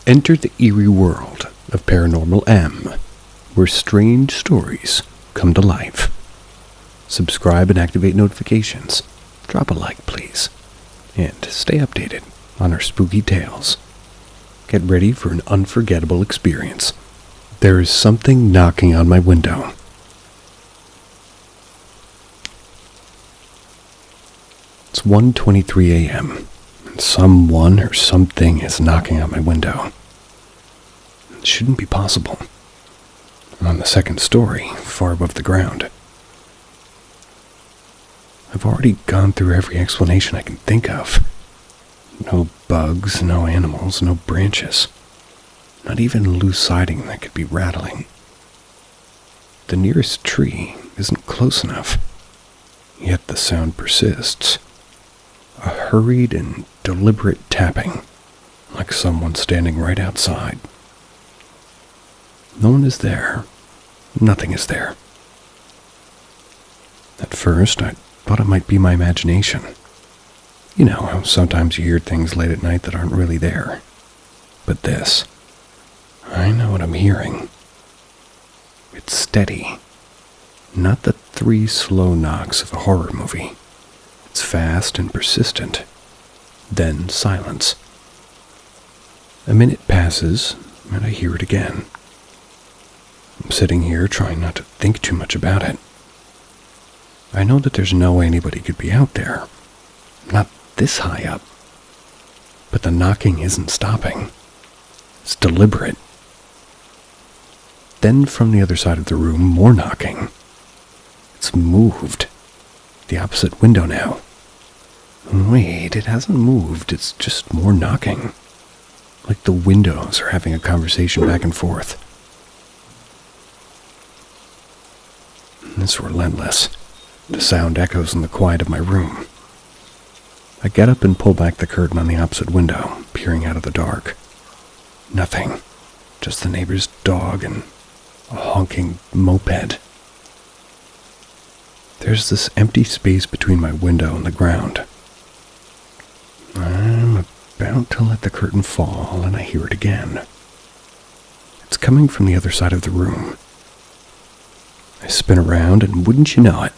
Enter the eerie world of Paranormal M, where strange stories come to life. Subscribe and activate notifications. Drop a like, please. And stay updated on our spooky tales. Get ready for an unforgettable experience. There is something knocking on my window. It's 1:23 a.m. and someone or something is knocking on my window. It shouldn't be possible. I'm on the second story, far above the ground. I've already gone through every explanation I can think of. No bugs, no animals, no branches. Not even loose siding that could be rattling. The nearest tree isn't close enough, yet the sound persists. A hurried and deliberate tapping, like someone standing right outside. No one is there. Nothing is there. At first, I thought it might be my imagination. You know how sometimes you hear things late at night that aren't really there. But this, I know what I'm hearing. It's steady. Not the 3 slow knocks of a horror movie. It's fast and persistent. Then silence. A minute passes, and I hear it again. I'm sitting here trying not to think too much about it. I know that there's no way anybody could be out there. Not this high up. But the knocking isn't stopping. It's deliberate. Then from the other side of the room, more knocking. It's moved. The opposite window now. Wait, it hasn't moved, it's just more knocking. Like the windows are having a conversation back and forth. It's relentless. The sound echoes in the quiet of my room. I get up and pull back the curtain on the opposite window, peering out of the dark. Nothing. Just the neighbor's dog and a honking moped. There's this empty space between my window and the ground. I'm about to let the curtain fall, and I hear it again. It's coming from the other side of the room. I spin around, and wouldn't you know it,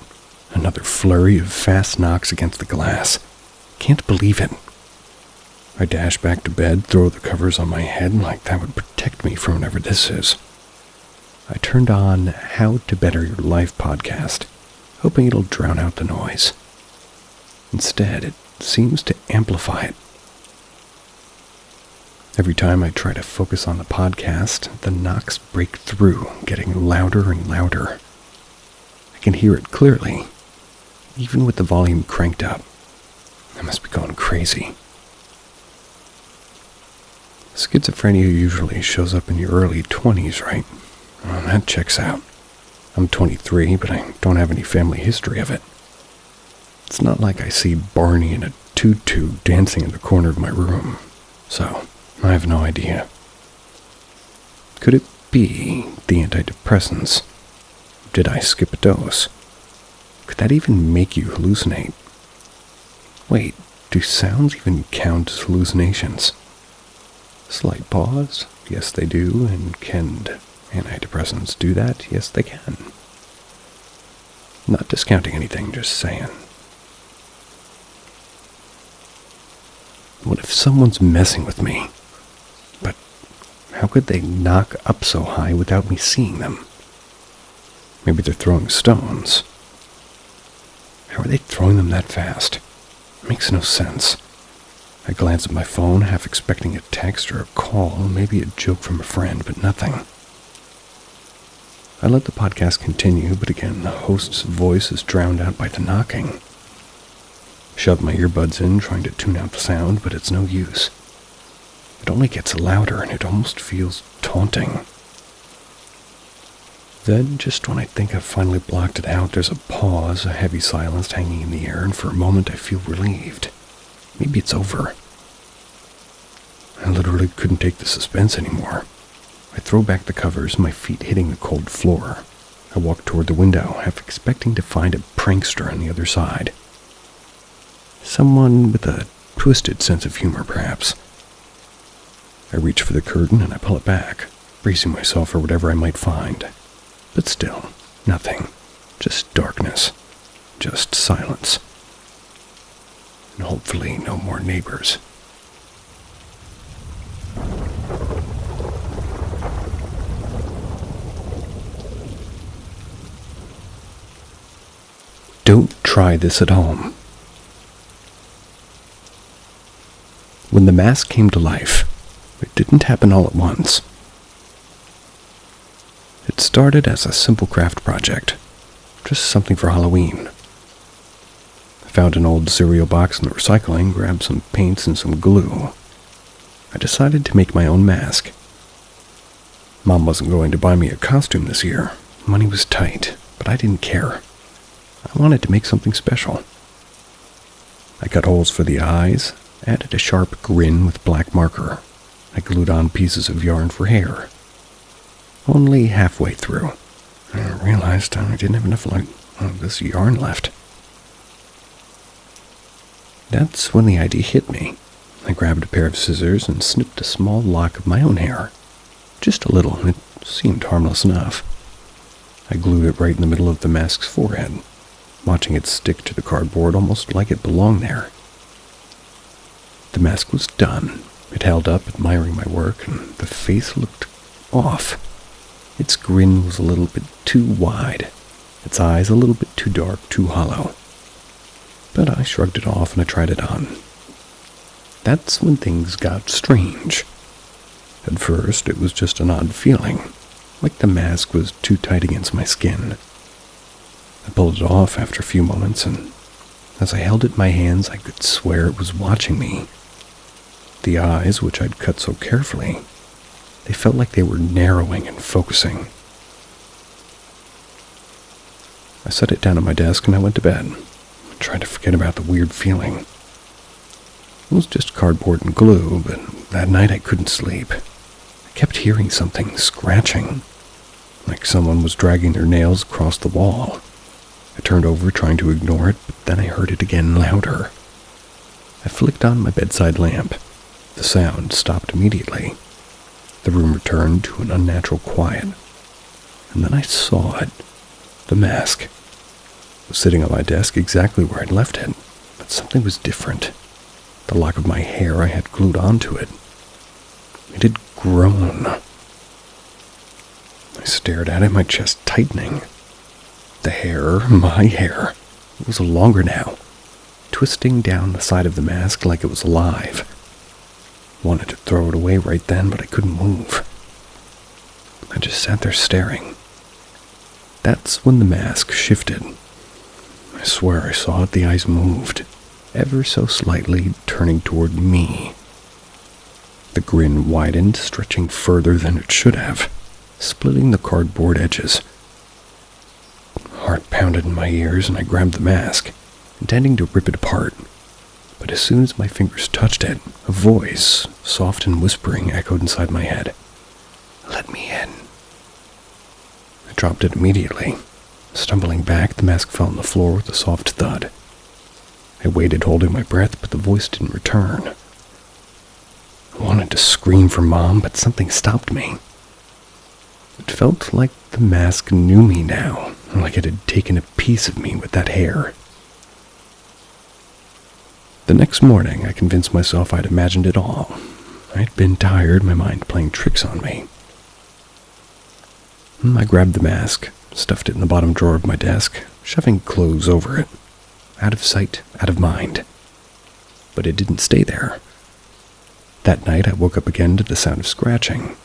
another flurry of fast knocks against the glass. Can't believe it. I dash back to bed, throw the covers on my head like that would protect me from whatever this is. I turned on How to Better Your Life podcast, hoping it'll drown out the noise. Instead, it seems to amplify it. Every time I try to focus on the podcast, the knocks break through, getting louder and louder. I can hear it clearly, even with the volume cranked up. I must be going crazy. Schizophrenia usually shows up in your early 20s, right? Well, that checks out. I'm 23, but I don't have any family history of it. It's not like I see Barney in a tutu dancing in the corner of my room, so I have no idea. Could it be the antidepressants? Did I skip a dose? Could that even make you hallucinate? Wait, do sounds even count as hallucinations? Slight pause. Yes, they do. And can antidepressants do that? Yes, they can. Not discounting anything, just saying. What if someone's messing with me? But how could they knock up so high without me seeing them? Maybe they're throwing stones. How are they throwing them that fast? It makes no sense. I glance at my phone, half expecting a text or a call, maybe a joke from a friend, but nothing. I let the podcast continue, but again, the host's voice is drowned out by the knocking. Shove my earbuds in, trying to tune out the sound, but it's no use. It only gets louder, and it almost feels taunting. Then, just when I think I've finally blocked it out, there's a pause, a heavy silence hanging in the air, and for a moment I feel relieved. Maybe it's over. I literally couldn't take the suspense anymore. I throw back the covers, my feet hitting the cold floor. I walk toward the window, half expecting to find a prankster on the other side. Someone with a twisted sense of humor, perhaps. I reach for the curtain and I pull it back, bracing myself for whatever I might find. But still, nothing. Just darkness. Just silence. And hopefully no more neighbors. Don't try this at home. When the mask came to life, it didn't happen all at once. It started as a simple craft project, just something for Halloween. I found an old cereal box in the recycling, grabbed some paints and some glue. I decided to make my own mask. Mom wasn't going to buy me a costume this year. Money was tight, but I didn't care. I wanted to make something special. I cut holes for the eyes, added a sharp grin with black marker. I glued on pieces of yarn for hair. Only halfway through, I realized I didn't have enough of this yarn left. That's when the idea hit me. I grabbed a pair of scissors and snipped a small lock of my own hair. Just a little, it seemed harmless enough. I glued it right in the middle of the mask's forehead, watching it stick to the cardboard almost like it belonged there. The mask was done. It held up, admiring my work, and the face looked off. Its grin was a little bit too wide, its eyes a little bit too dark, too hollow. But I shrugged it off and I tried it on. That's when things got strange. At first, it was just an odd feeling, like the mask was too tight against my skin. I pulled it off after a few moments, and as I held it in my hands, I could swear it was watching me. The eyes, which I'd cut so carefully, they felt like they were narrowing and focusing. I set it down at my desk and I went to bed, trying to forget about the weird feeling. It was just cardboard and glue, but that night I couldn't sleep. I kept hearing something scratching, like someone was dragging their nails across the wall. I turned over trying to ignore it, but then I heard it again louder. I flicked on my bedside lamp. The sound stopped immediately. The room returned to an unnatural quiet. And then I saw it. The mask. It was sitting on my desk exactly where I'd left it, but something was different. The lock of my hair I had glued onto it. It had grown. I stared at it, my chest tightening. The hair, my hair, it was longer now, twisting down the side of the mask like it was alive. Wanted to throw it away right then, but I couldn't move. I just sat there staring. That's when the mask shifted. I swear I saw it, the eyes moved, ever so slightly, turning toward me. The grin widened, stretching further than it should have, splitting the cardboard edges. Heart pounded in my ears, and I grabbed the mask, intending to rip it apart. But as soon as my fingers touched it, a voice, soft and whispering, echoed inside my head. "Let me in." I dropped it immediately. Stumbling back, the mask fell on the floor with a soft thud. I waited, holding my breath, but the voice didn't return. I wanted to scream for Mom, but something stopped me. It felt like the mask knew me now, like it had taken a piece of me with that hair. The next morning, I convinced myself I'd imagined it all. I'd been tired, my mind playing tricks on me. I grabbed the mask, stuffed it in the bottom drawer of my desk, shoving clothes over it. Out of sight, out of mind. But it didn't stay there. That night, I woke up again to the sound of scratching.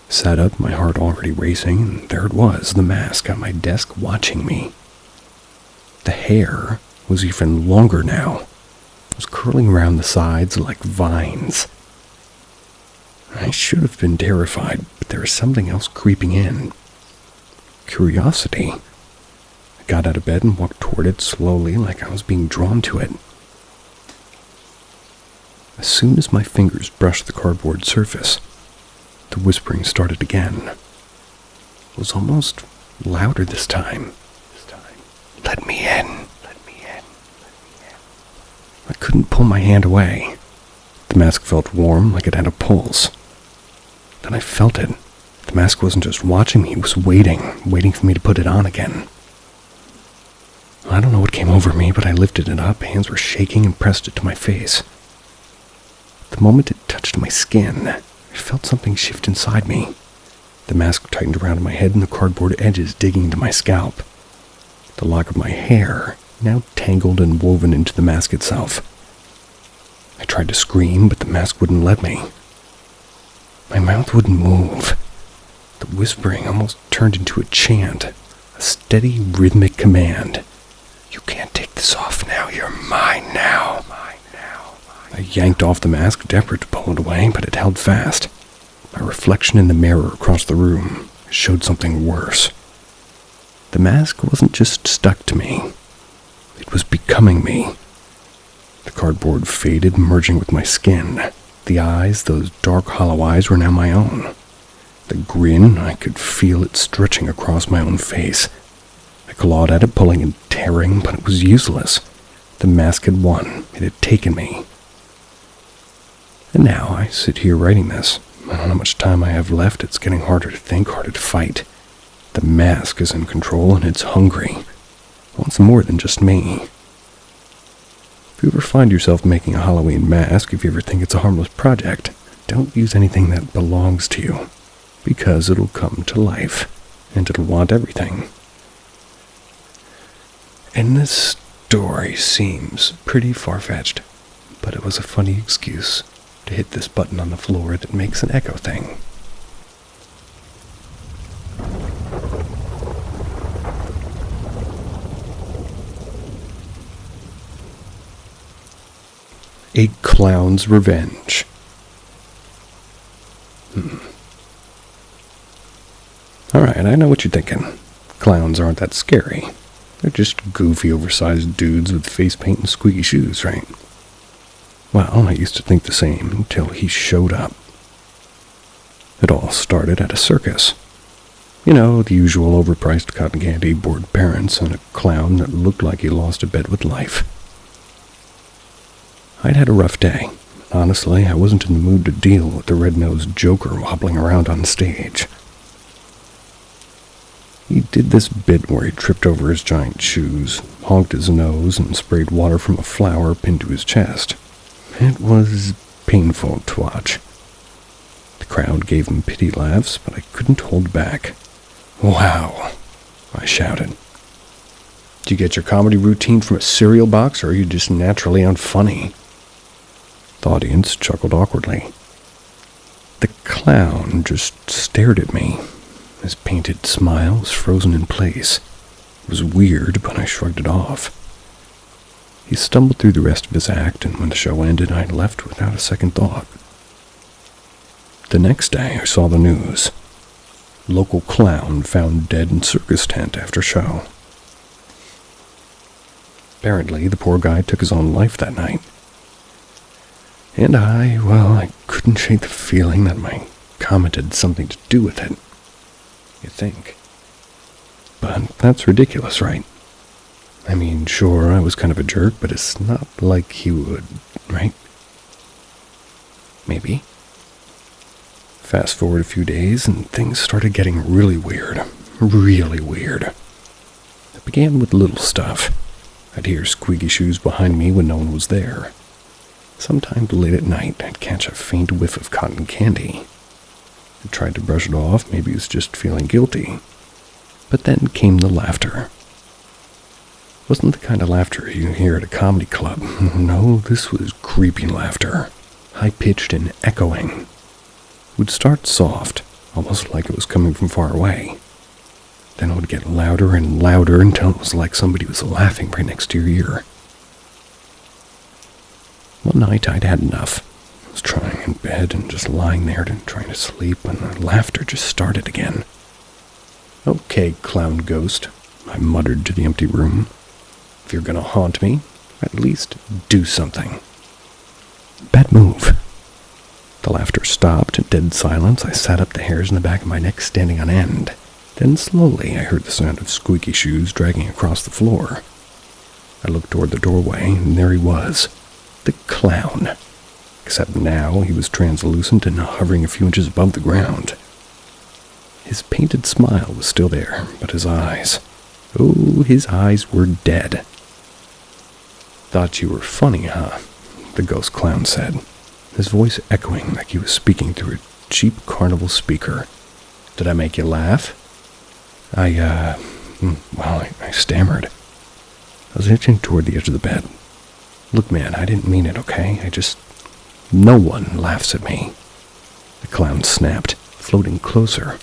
Sat up, my heart already racing, and there it was, the mask on my desk watching me. The hair was even longer now. It was curling around the sides like vines. I should have been terrified, but there was something else creeping in. Curiosity. I got out of bed and walked toward it slowly, like I was being drawn to it. As soon as my fingers brushed the cardboard surface, the whispering started again. It was almost louder this time. "Let me in. Let me in. Let me in." I couldn't pull my hand away. The The mask felt warm, like it had a pulse. Then I felt it. The mask wasn't just watching me, it was waiting for me to put it on again. I don't know what came over me, but I lifted it up, hands were shaking, and pressed it to my face. The moment it touched my skin, I felt something shift inside me. The mask tightened around my head and the cardboard edges digging into my scalp. The lock of my hair, now tangled and woven into the mask itself. I tried to scream, but the mask wouldn't let me. My mouth wouldn't move. The whispering almost turned into a chant, a steady, rhythmic command. "You can't take this off now, you're mine now. I yanked off the mask, desperate to pull it away, but it held fast. My reflection in the mirror across the room showed something worse. The mask wasn't just stuck to me. It was becoming me. The cardboard faded, merging with my skin. The eyes, those dark, hollow eyes, were now my own. The grin, I could feel it stretching across my own face. I clawed at it, pulling and tearing, but it was useless. The mask had won. It had taken me. And now I sit here writing this. I don't know how much time I have left. It's getting harder to think, harder to fight. The mask is in control, and it's hungry. It wants more than just me. If you ever find yourself making a Halloween mask, if you ever think it's a harmless project, don't use anything that belongs to you, because it'll come to life, and it'll want everything. And this story seems pretty far-fetched, but it was a funny excuse to hit this button on the floor that makes an echo thing. A Clown's Revenge. Alright, I know what you're thinking. Clowns aren't that scary. They're just goofy, oversized dudes with face paint and squeaky shoes, right? Well, I used to think the same until he showed up. It all started at a circus. You know, the usual overpriced cotton candy, bored parents, and a clown that looked like he lost a bet with life. I'd had a rough day. Honestly, I wasn't in the mood to deal with the red-nosed joker wobbling around on stage. He did this bit where he tripped over his giant shoes, honked his nose, and sprayed water from a flower pinned to his chest. It was painful to watch. The crowd gave him pity laughs, but I couldn't hold back. "Wow," I shouted. "Did you get your comedy routine from a cereal box, or are you just naturally unfunny?" The audience chuckled awkwardly. The clown just stared at me. His painted smile was frozen in place. It was weird, but I shrugged it off. He stumbled through the rest of his act, and when the show ended, I left without a second thought. The next day, I saw the news. Local clown found dead in circus tent after show. Apparently, the poor guy took his own life that night. And I couldn't shake the feeling that my comment had something to do with it. You think. But that's ridiculous, right? I mean, sure, I was kind of a jerk, but it's not like he would, right? Maybe. Fast forward a few days, and things started getting really weird. Really weird. It began with little stuff. I'd hear squeaky shoes behind me when no one was there. Sometimes late at night, I'd catch a faint whiff of cotton candy. I tried to brush it off, maybe it was just feeling guilty. But then came the laughter. It wasn't the kind of laughter you hear at a comedy club. No, this was creepy laughter, high-pitched and echoing. It would start soft, almost like it was coming from far away. Then it would get louder and louder until it was like somebody was laughing right next to your ear. One night I'd had enough. I was trying in bed and just lying there and trying to sleep when the laughter just started again. "Okay, clown ghost," I muttered to the empty room. "If you're gonna haunt me, at least do something." Bad move. The laughter stopped, dead silence. I sat up, the hairs in the back of my neck standing on end. Then slowly I heard the sound of squeaky shoes dragging across the floor. I looked toward the doorway, and there he was. The clown. except now he was translucent and hovering a few inches above the ground. His painted smile was still there, but his eyes, his eyes were dead. "Thought you were funny, huh?" the ghost clown said, his voice echoing like he was speaking through a cheap carnival speaker. "Did I make you laugh?" I stammered. I was hitching toward the edge of the bed. "Look, man, I didn't mean it, okay? No one laughs at me." The clown snapped, floating closer,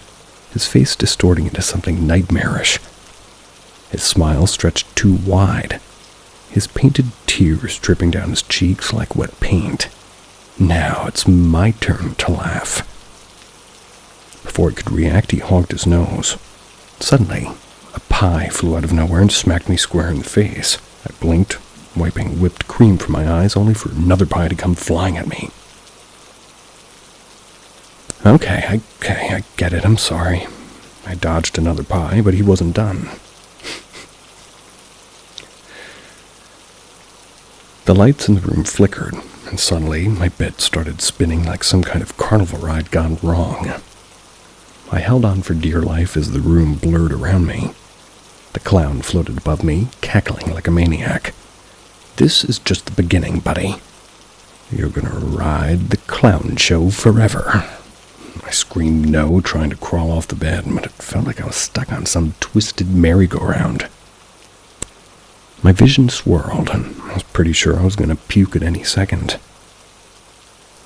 his face distorting into something nightmarish. His smile stretched too wide, his painted tears dripping down his cheeks like wet paint. "Now it's my turn to laugh." Before I could react, he honked his nose. Suddenly, a pie flew out of nowhere and smacked me square in the face. I blinked, wiping whipped cream from my eyes, only for another pie to come flying at me. Okay, I get it, I'm sorry. I dodged another pie, but he wasn't done. The lights in the room flickered, and suddenly my bed started spinning like some kind of carnival ride gone wrong. I held on for dear life as the room blurred around me. The clown floated above me, cackling like a maniac. "This is just the beginning, buddy. You're gonna ride the clown show forever." I screamed no, trying to crawl off the bed, but it felt like I was stuck on some twisted merry-go-round. My vision swirled, and I was pretty sure I was going to puke at any second.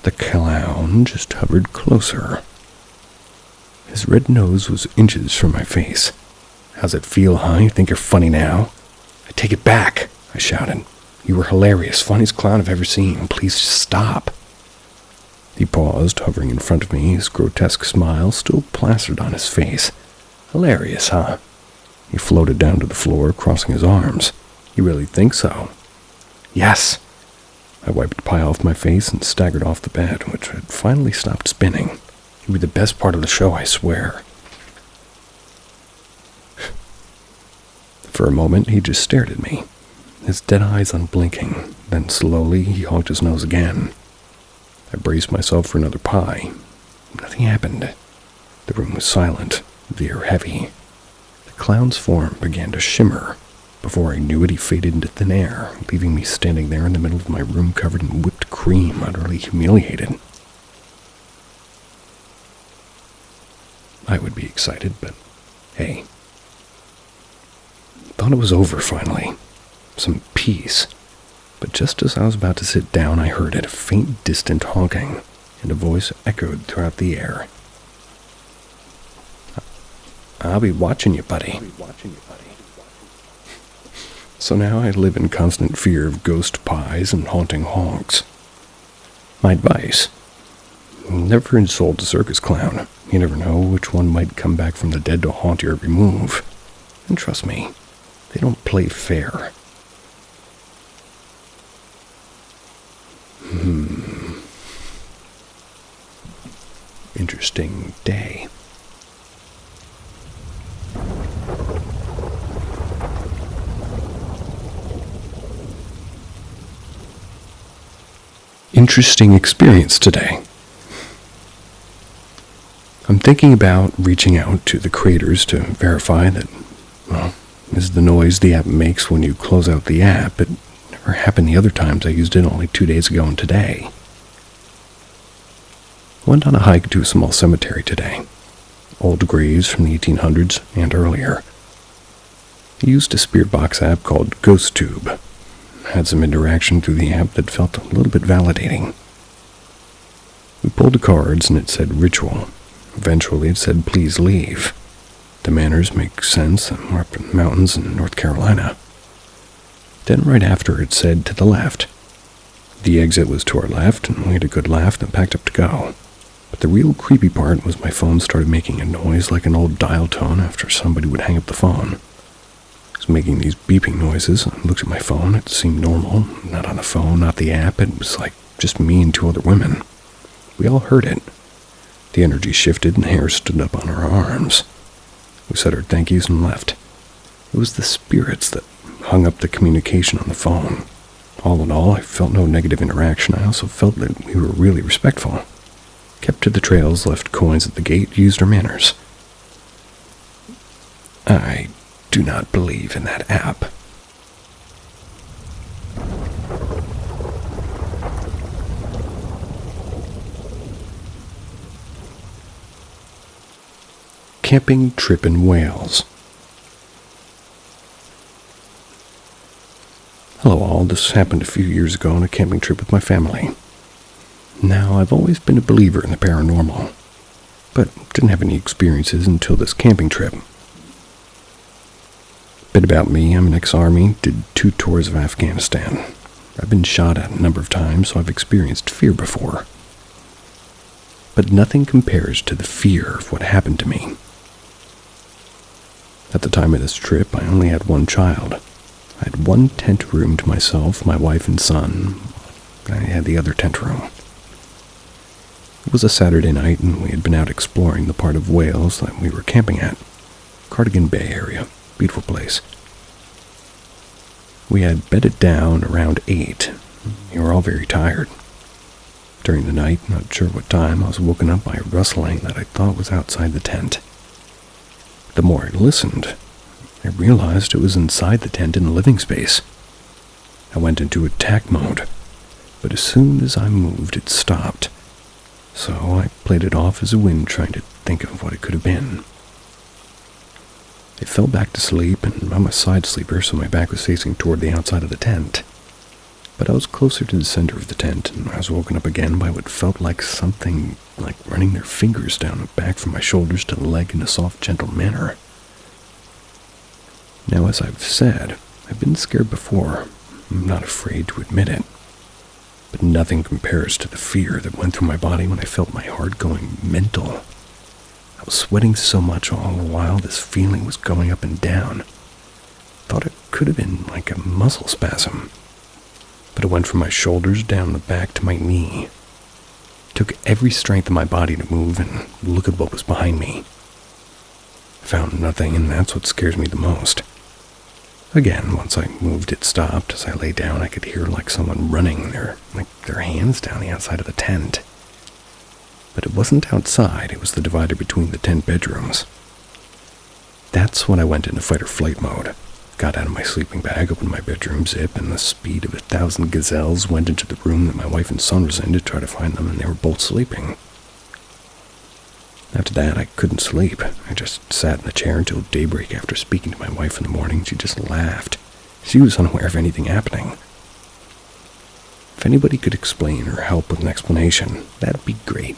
The clown just hovered closer. His red nose was inches from my face. "How's it feel, huh? You think you're funny now?" "I take it back," I shouted. "You were hilarious, funniest clown I've ever seen. Please just stop." He paused, hovering in front of me, his grotesque smile still plastered on his face. "Hilarious, huh?" He floated down to the floor, crossing his arms. "You really think so?" "Yes." I wiped pie off my face and staggered off the bed, which had finally stopped spinning. "You'd be the best part of the show, I swear." For a moment, he just stared at me, his dead eyes unblinking. Then slowly, he honked his nose again. I braced myself for another pie. Nothing happened. The room was silent, the air heavy. The clown's form began to shimmer. Before I knew it, he faded into thin air, leaving me standing there in the middle of my room covered in whipped cream, utterly humiliated. I would be excited, but hey. Thought it was over finally. Some peace. But just as I was about to sit down, I heard it, a faint, distant honking, and a voice echoed throughout the air. "I'll be watching you, buddy." So now I live in constant fear of ghost pies and haunting honks. My advice: never insult a circus clown. You never know which one might come back from the dead to haunt your every move. And trust me, they don't play fair. Interesting day. Interesting experience today. I'm thinking about reaching out to the creators to verify that, is the noise the app makes when you close out the app. It never happened the other times I used it, only 2 days ago and today. Went on a hike to a small cemetery today. Old graves from the 1800s and earlier. I used a spirit box app called GhostTube. Had some interaction through the app that felt a little bit validating. We pulled the cards and it said ritual. Eventually it said please leave. The manners make sense. We're up in the mountains in North Carolina. Then right after it said to the left. The exit was to our left and we had a good laugh and packed up to go. But the real creepy part was my phone started making a noise like an old dial tone after somebody would hang up the phone. It was making these beeping noises. I looked at my phone. It seemed normal. Not on the phone, not the app. It was like just me and 2 other women. We all heard it. The energy shifted and hair stood up on our arms. We said our thank yous and left. It was the spirits that hung up the communication on the phone. All in all, I felt no negative interaction. I also felt that we were really respectful. Kept to the trails, left coins at the gate, used our manners. I do not believe in that app. Camping trip in Wales. Hello all, this happened a few years ago on a camping trip with my family. Now, I've always been a believer in the paranormal, but didn't have any experiences until this camping trip. Bit about me, I'm an ex-army, did 2 tours of Afghanistan. I've been shot at a number of times, so I've experienced fear before. But nothing compares to the fear of what happened to me. At the time of this trip, I only had 1 child. I had 1 tent room to myself, my wife and son. I had the other tent room. It was a Saturday night, and we had been out exploring the part of Wales that we were camping at. Cardigan Bay area. Beautiful place. We had bedded down around 8. We were all very tired. During the night, not sure what time, I was woken up by a rustling that I thought was outside the tent. The more I listened, I realized it was inside the tent in the living space. I went into attack mode, but as soon as I moved, it stopped. So I played it off as a win, trying to think of what it could have been. I fell back to sleep, and I'm a side sleeper, so my back was facing toward the outside of the tent. But I was closer to the center of the tent, and I was woken up again by what felt like something like running their fingers down the back from my shoulders to the leg in a soft, gentle manner. Now, as I've said, I've been scared before. I'm not afraid to admit it. But nothing compares to the fear that went through my body when I felt my heart going mental. I was sweating so much all the while this feeling was going up and down. Thought it could have been like a muscle spasm. But it went from my shoulders down the back to my knee. Took every strength of my body to move and look at what was behind me. Found nothing, and that's what scares me the most. Again, once I moved, it stopped. As I lay down, I could hear like someone running their hands down the outside of the tent. But it wasn't outside, it was the divider between the tent bedrooms. That's when I went into fight or flight mode. Got out of my sleeping bag, opened my bedroom zip, and the speed of 1,000 gazelles went into the room that my wife and son was in to try to find them, and they were both sleeping. After that, I couldn't sleep. I just sat in the chair until daybreak. After speaking to my wife in the morning, she just laughed. She was unaware of anything happening. If anybody could explain or help with an explanation, that'd be great.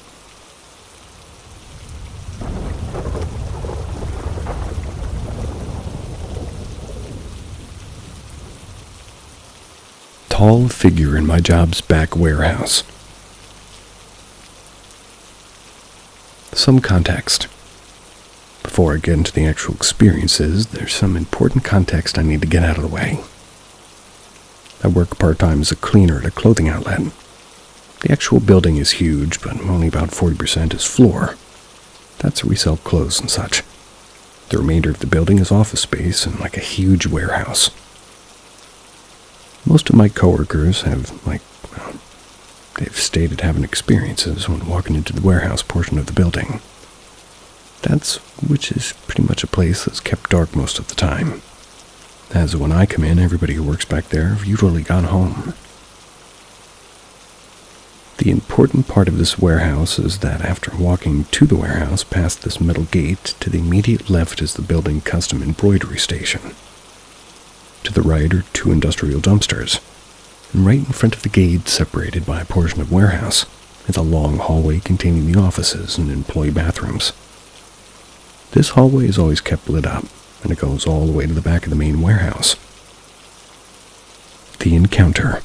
Tall figure in my job's back warehouse. Some context. Before I get into the actual experiences, there's some important context I need to get out of the way. I work part-time as a cleaner at a clothing outlet. The actual building is huge, but only about 40% is floor. That's where we sell clothes and such. The remainder of the building is office space and like a huge warehouse. Most of my coworkers have, they've stated having experiences when walking into the warehouse portion of the building. Which is pretty much a place that's kept dark most of the time. As when I come in, everybody who works back there have usually gone home. The important part of this warehouse is that after walking to the warehouse past this metal gate, to the immediate left is the building custom embroidery station. To the right are 2 industrial dumpsters, and right in front of the gate, separated by a portion of warehouse, is a long hallway containing the offices and employee bathrooms. This hallway is always kept lit up, and it goes all the way to the back of the main warehouse. The encounter.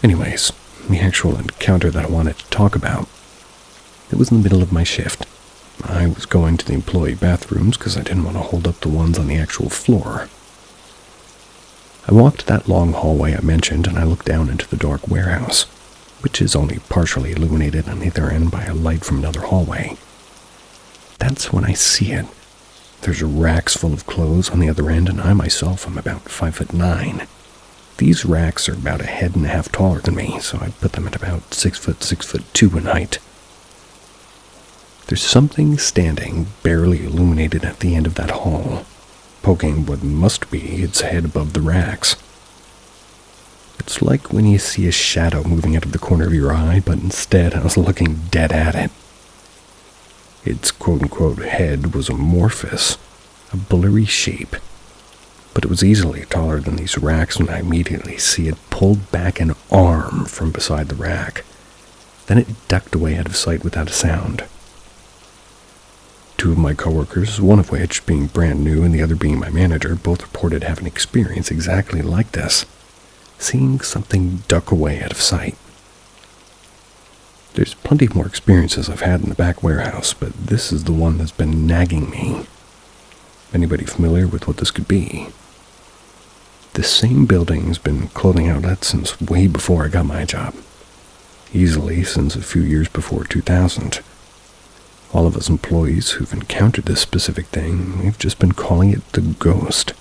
Anyways, the actual encounter that I wanted to talk about. It was in the middle of my shift. I was going to the employee bathrooms because I didn't want to hold up the ones on the actual floor. I walked that long hallway I mentioned, and I looked down into the dark warehouse, which is only partially illuminated on either end by a light from another hallway. That's when I see it. There's racks full of clothes on the other end, and I myself am about 5'9". These racks are about a head and a half taller than me, so I'd put them at about 6'2" in height. There's something standing, barely illuminated at the end of that hall, poking what must be its head above the racks. It's like when you see a shadow moving out of the corner of your eye, but instead I was looking dead at it. Its quote-unquote head was amorphous, a blurry shape, but it was easily taller than these racks when I immediately see it pulled back an arm from beside the rack. Then it ducked away out of sight without a sound. Two of my coworkers, one of which being brand new and the other being my manager, both reported having an experience exactly like this, seeing something duck away out of sight. There's plenty more experiences I've had in the back warehouse, but this is the one that's been nagging me. Anybody familiar with what this could be? The same building's been clothing outlet since way before I got my job. Easily since a few years before 2000. All of us employees who've encountered this specific thing, we've just been calling it the ghost.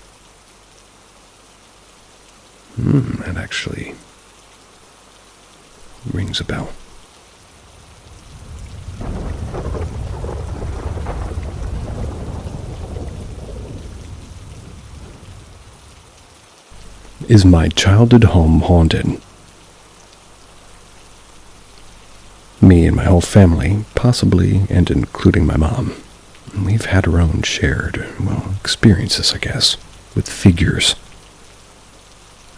That actually rings a bell. Is my childhood home haunted? Me and my whole family, possibly, and including my mom, we've had our own shared, experiences, I guess, with figures.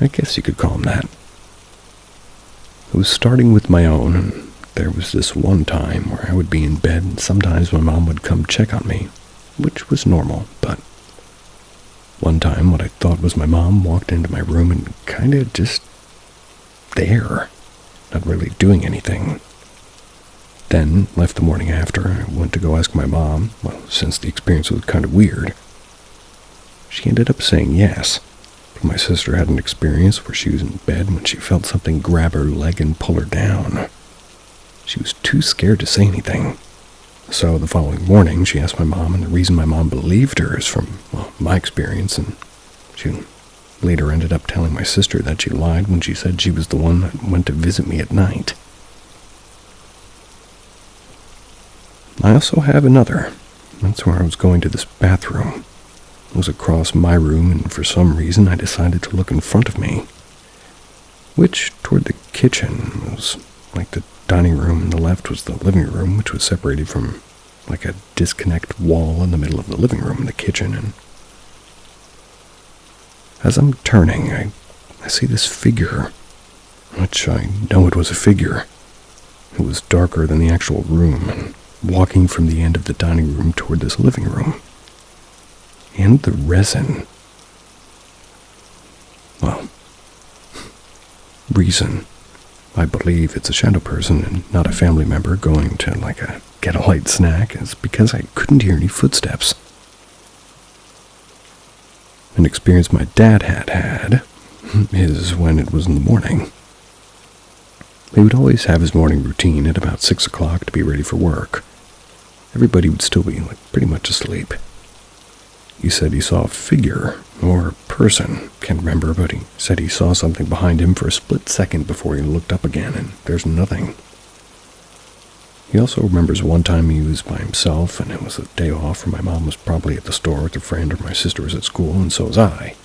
I guess you could call them that. It was starting with my own, and there was this one time where I would be in bed, and sometimes my mom would come check on me, which was normal, but one time what I thought was my mom walked into my room and kinda just there, not really doing anything. Then, left the morning after, I went to go ask my mom, since the experience was kind of weird. She ended up saying yes, but my sister had an experience where she was in bed when she felt something grab her leg and pull her down. She was too scared to say anything. So the following morning, she asked my mom, and the reason my mom believed her is from, my experience, and she later ended up telling my sister that she lied when she said she was the one that went to visit me at night. I also have another. That's where I was going to this bathroom. It was across my room, and for some reason I decided to look in front of me, which toward the kitchen was like the dining room, and the left was the living room, which was separated from like a disconnect wall in the middle of the living room and the kitchen. And as I'm turning, I see this figure, which I know it was a figure. It was darker than the actual room, and walking from the end of the dining room toward this living room. And the resin. Reason. I believe it's a shadow person and not a family member going to get a light snack is because I couldn't hear any footsteps. An experience my dad had is when it was in the morning. He would always have his morning routine at about 6 o'clock to be ready for work. Everybody would still be pretty much asleep. He said he saw a figure, or a person, can't remember, but he said he saw something behind him for a split second before he looked up again, and there's nothing. He also remembers one time he was by himself, and it was a day off, and my mom was probably at the store with a friend, or my sister was at school, and so was I.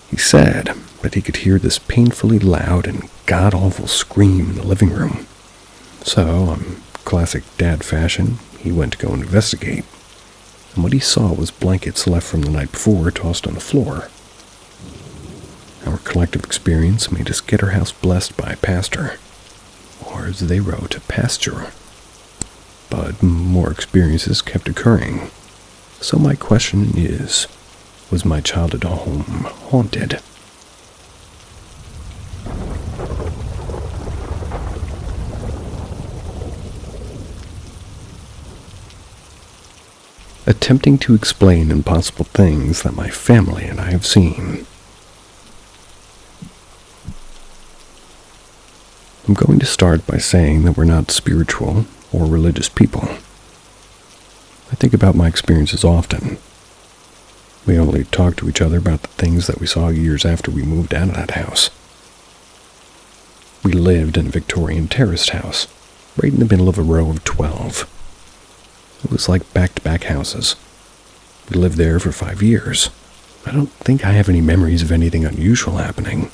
He said that he could hear this painfully loud and god-awful scream in the living room. So, in classic dad fashion, he went to go investigate. And what he saw was blankets left from the night before tossed on the floor. Our collective experience made us get our house blessed by a pastor, or as they wrote, a pasture. But more experiences kept occurring. So my question is, was my childhood home haunted? Attempting to explain impossible things that my family and I have seen. I'm going to start by saying that we're not spiritual or religious people. I think about my experiences often. We only talked to each other about the things that we saw years after we moved out of that house. We lived in a Victorian terraced house, right in the middle of a row of 12. It was like back-to-back houses. We lived there for 5 years. I don't think I have any memories of anything unusual happening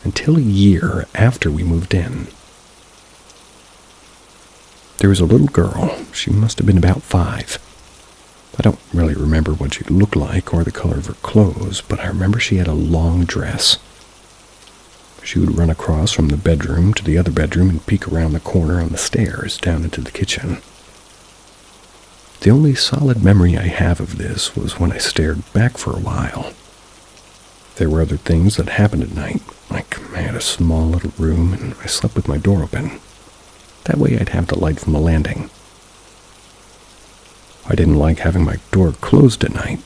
until a year after we moved in. There was a little girl. She must have been about 5. I don't really remember what she looked like or the color of her clothes, but I remember she had a long dress. She would run across from the bedroom to the other bedroom and peek around the corner on the stairs down into the kitchen. The only solid memory I have of this was when I stared back for a while. There were other things that happened at night, like I had a small little room and I slept with my door open. That way I'd have the light from the landing. I didn't like having my door closed at night.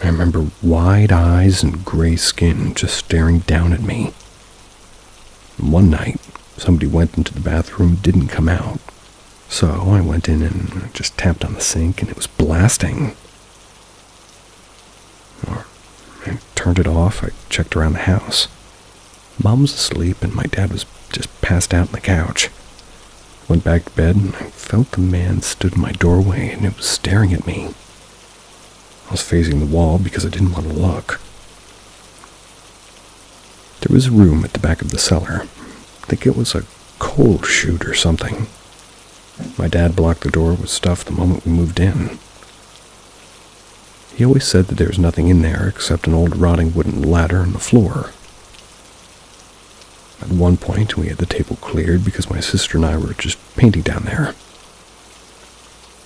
I remember wide eyes and gray skin just staring down at me. One night, somebody went into the bathroom and didn't come out. So I went in and just tapped on the sink and it was blasting. I turned it off. I checked around the house. Mom was asleep and my dad was just passed out on the couch. Went back to bed and I felt the man stood in my doorway and it was staring at me. I was facing the wall because I didn't want to look. There was a room at the back of the cellar. I think it was a coal chute or something. My dad blocked the door with stuff the moment we moved in. He always said that there was nothing in there except an old rotting wooden ladder on the floor. At one point, we had the table cleared because my sister and I were just painting down there.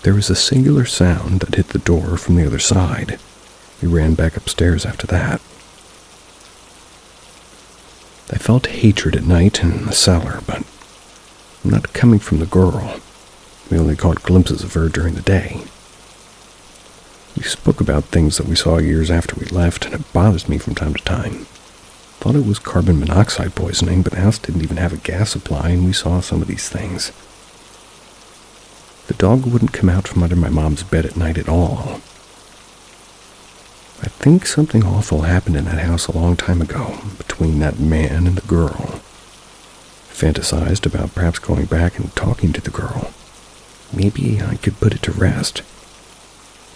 There was a singular sound that hit the door from the other side. We ran back upstairs after that. I felt hatred at night in the cellar, but not coming from the girl. We only caught glimpses of her during the day. We spoke about things that we saw years after we left, and it bothers me from time to time. Thought it was carbon monoxide poisoning, but the house didn't even have a gas supply, and we saw some of these things. The dog wouldn't come out from under my mom's bed at night at all. I think something awful happened in that house a long time ago, between that man and the girl. I fantasized about perhaps going back and talking to the girl. Maybe I could put it to rest.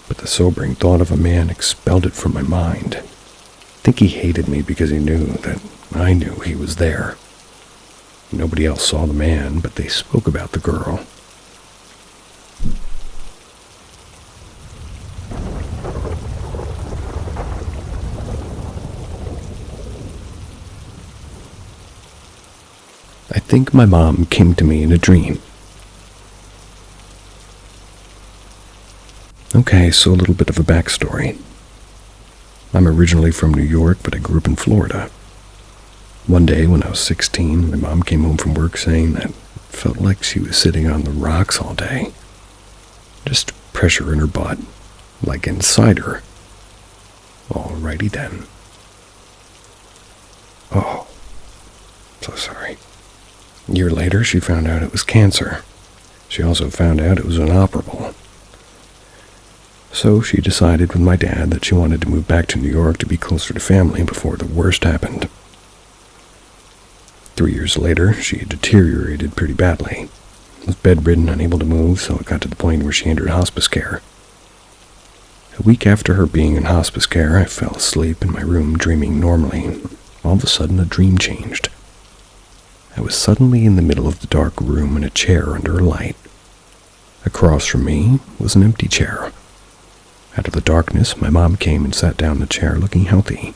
But the sobering thought of a man expelled it from my mind. I think he hated me because he knew that I knew he was there. Nobody else saw the man, but they spoke about the girl. I think my mom came to me in a dream. Okay, so a little bit of a backstory. I'm originally from New York, but I grew up in Florida. One day when I was 16, my mom came home from work saying that it felt like she was sitting on the rocks all day. Just pressure in her butt, like inside her. Alrighty then. Oh, so sorry. A year later, she found out it was cancer. She also found out it was inoperable. So she decided with my dad that she wanted to move back to New York to be closer to family before the worst happened. 3 years later, she had deteriorated pretty badly. Was bedridden, unable to move, so it got to the point where she entered hospice care. A week after her being in hospice care, I fell asleep in my room dreaming normally. All of a sudden, a dream changed. I was suddenly in the middle of the dark room in a chair under a light. Across from me was an empty chair. Out of the darkness, my mom came and sat down in the chair looking healthy.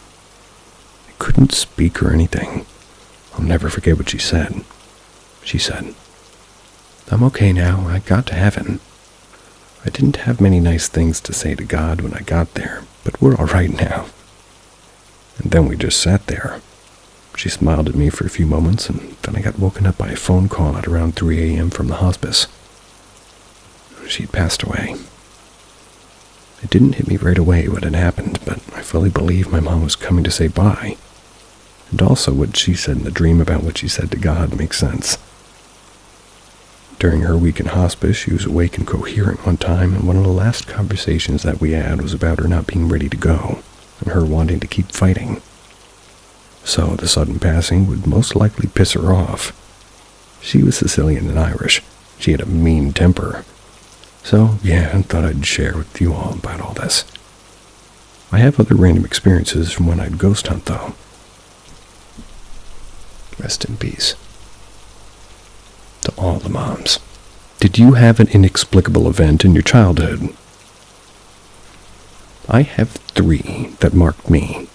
I couldn't speak or anything. I'll never forget what she said. She said, "I'm okay now. I got to heaven. I didn't have many nice things to say to God when I got there, but we're all right now." And then we just sat there. She smiled at me for a few moments, and then I got woken up by a phone call at around 3 a.m. from the hospice. She'd passed away. It didn't hit me right away what had happened, but I fully believe my mom was coming to say bye. And also what she said in the dream about what she said to God makes sense. During her week in hospice, she was awake and coherent one time, and one of the last conversations that we had was about her not being ready to go. and her wanting to keep fighting. So the sudden passing would most likely piss her off. She was Sicilian and Irish. She had a mean temper. So, yeah, I thought I'd share with you all about all this. I have other random experiences from when I'd ghost hunt, though. Rest in peace. To all the moms. Did you have an inexplicable event in your childhood? I have 3 that marked me.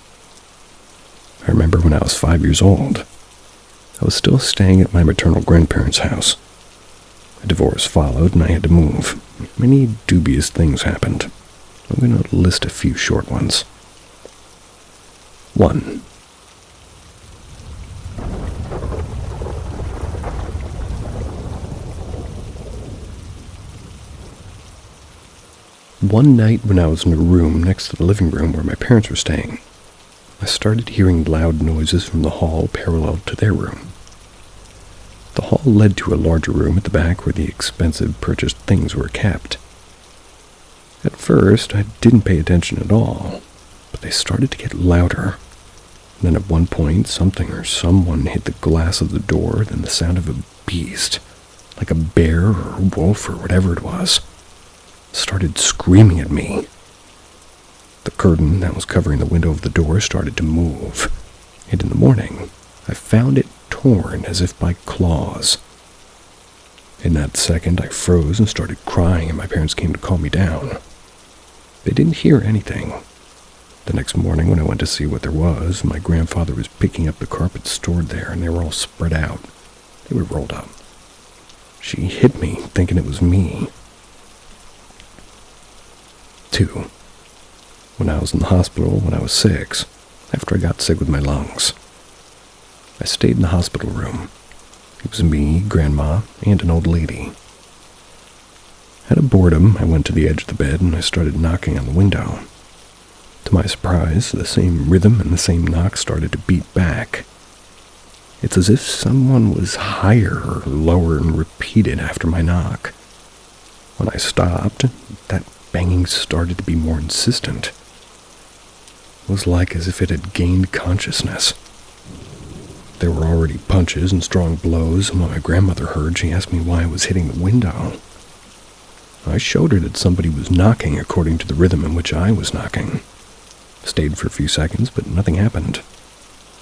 I remember when I was 5 years old. I was still staying at my maternal grandparents' house. A divorce followed and I had to move. Many dubious things happened. I'm going to list a few short ones. 1. One night when I was in a room next to the living room where my parents were staying, I started hearing loud noises from the hall parallel to their room. The hall led to a larger room at the back where the expensive purchased things were kept. At first, I didn't pay attention at all, but they started to get louder. Then at one point, something or someone hit the glass of the door, then the sound of a beast, like a bear or a wolf or whatever it was, started screaming at me. The curtain that was covering the window of the door started to move, and in the morning, I found it torn as if by claws. In that second, I froze and started crying, and my parents came to calm me down. They didn't hear anything. The next morning, when I went to see what there was, my grandfather was picking up the carpets stored there, and they were all spread out. They were rolled up. She hit me, thinking it was me. 2. When I was in the hospital when I was 6, after I got sick with my lungs. I stayed in the hospital room. It was me, Grandma, and an old lady. Out of boredom, I went to the edge of the bed and I started knocking on the window. To my surprise, the same rhythm and the same knock started to beat back. It's as if someone was higher or lower and repeated after my knock. When I stopped, that banging started to be more insistent. It was like as if it had gained consciousness. There were already punches and strong blows, and when my grandmother heard, she asked me why I was hitting the window. I showed her that somebody was knocking according to the rhythm in which I was knocking. Stayed for a few seconds, but nothing happened.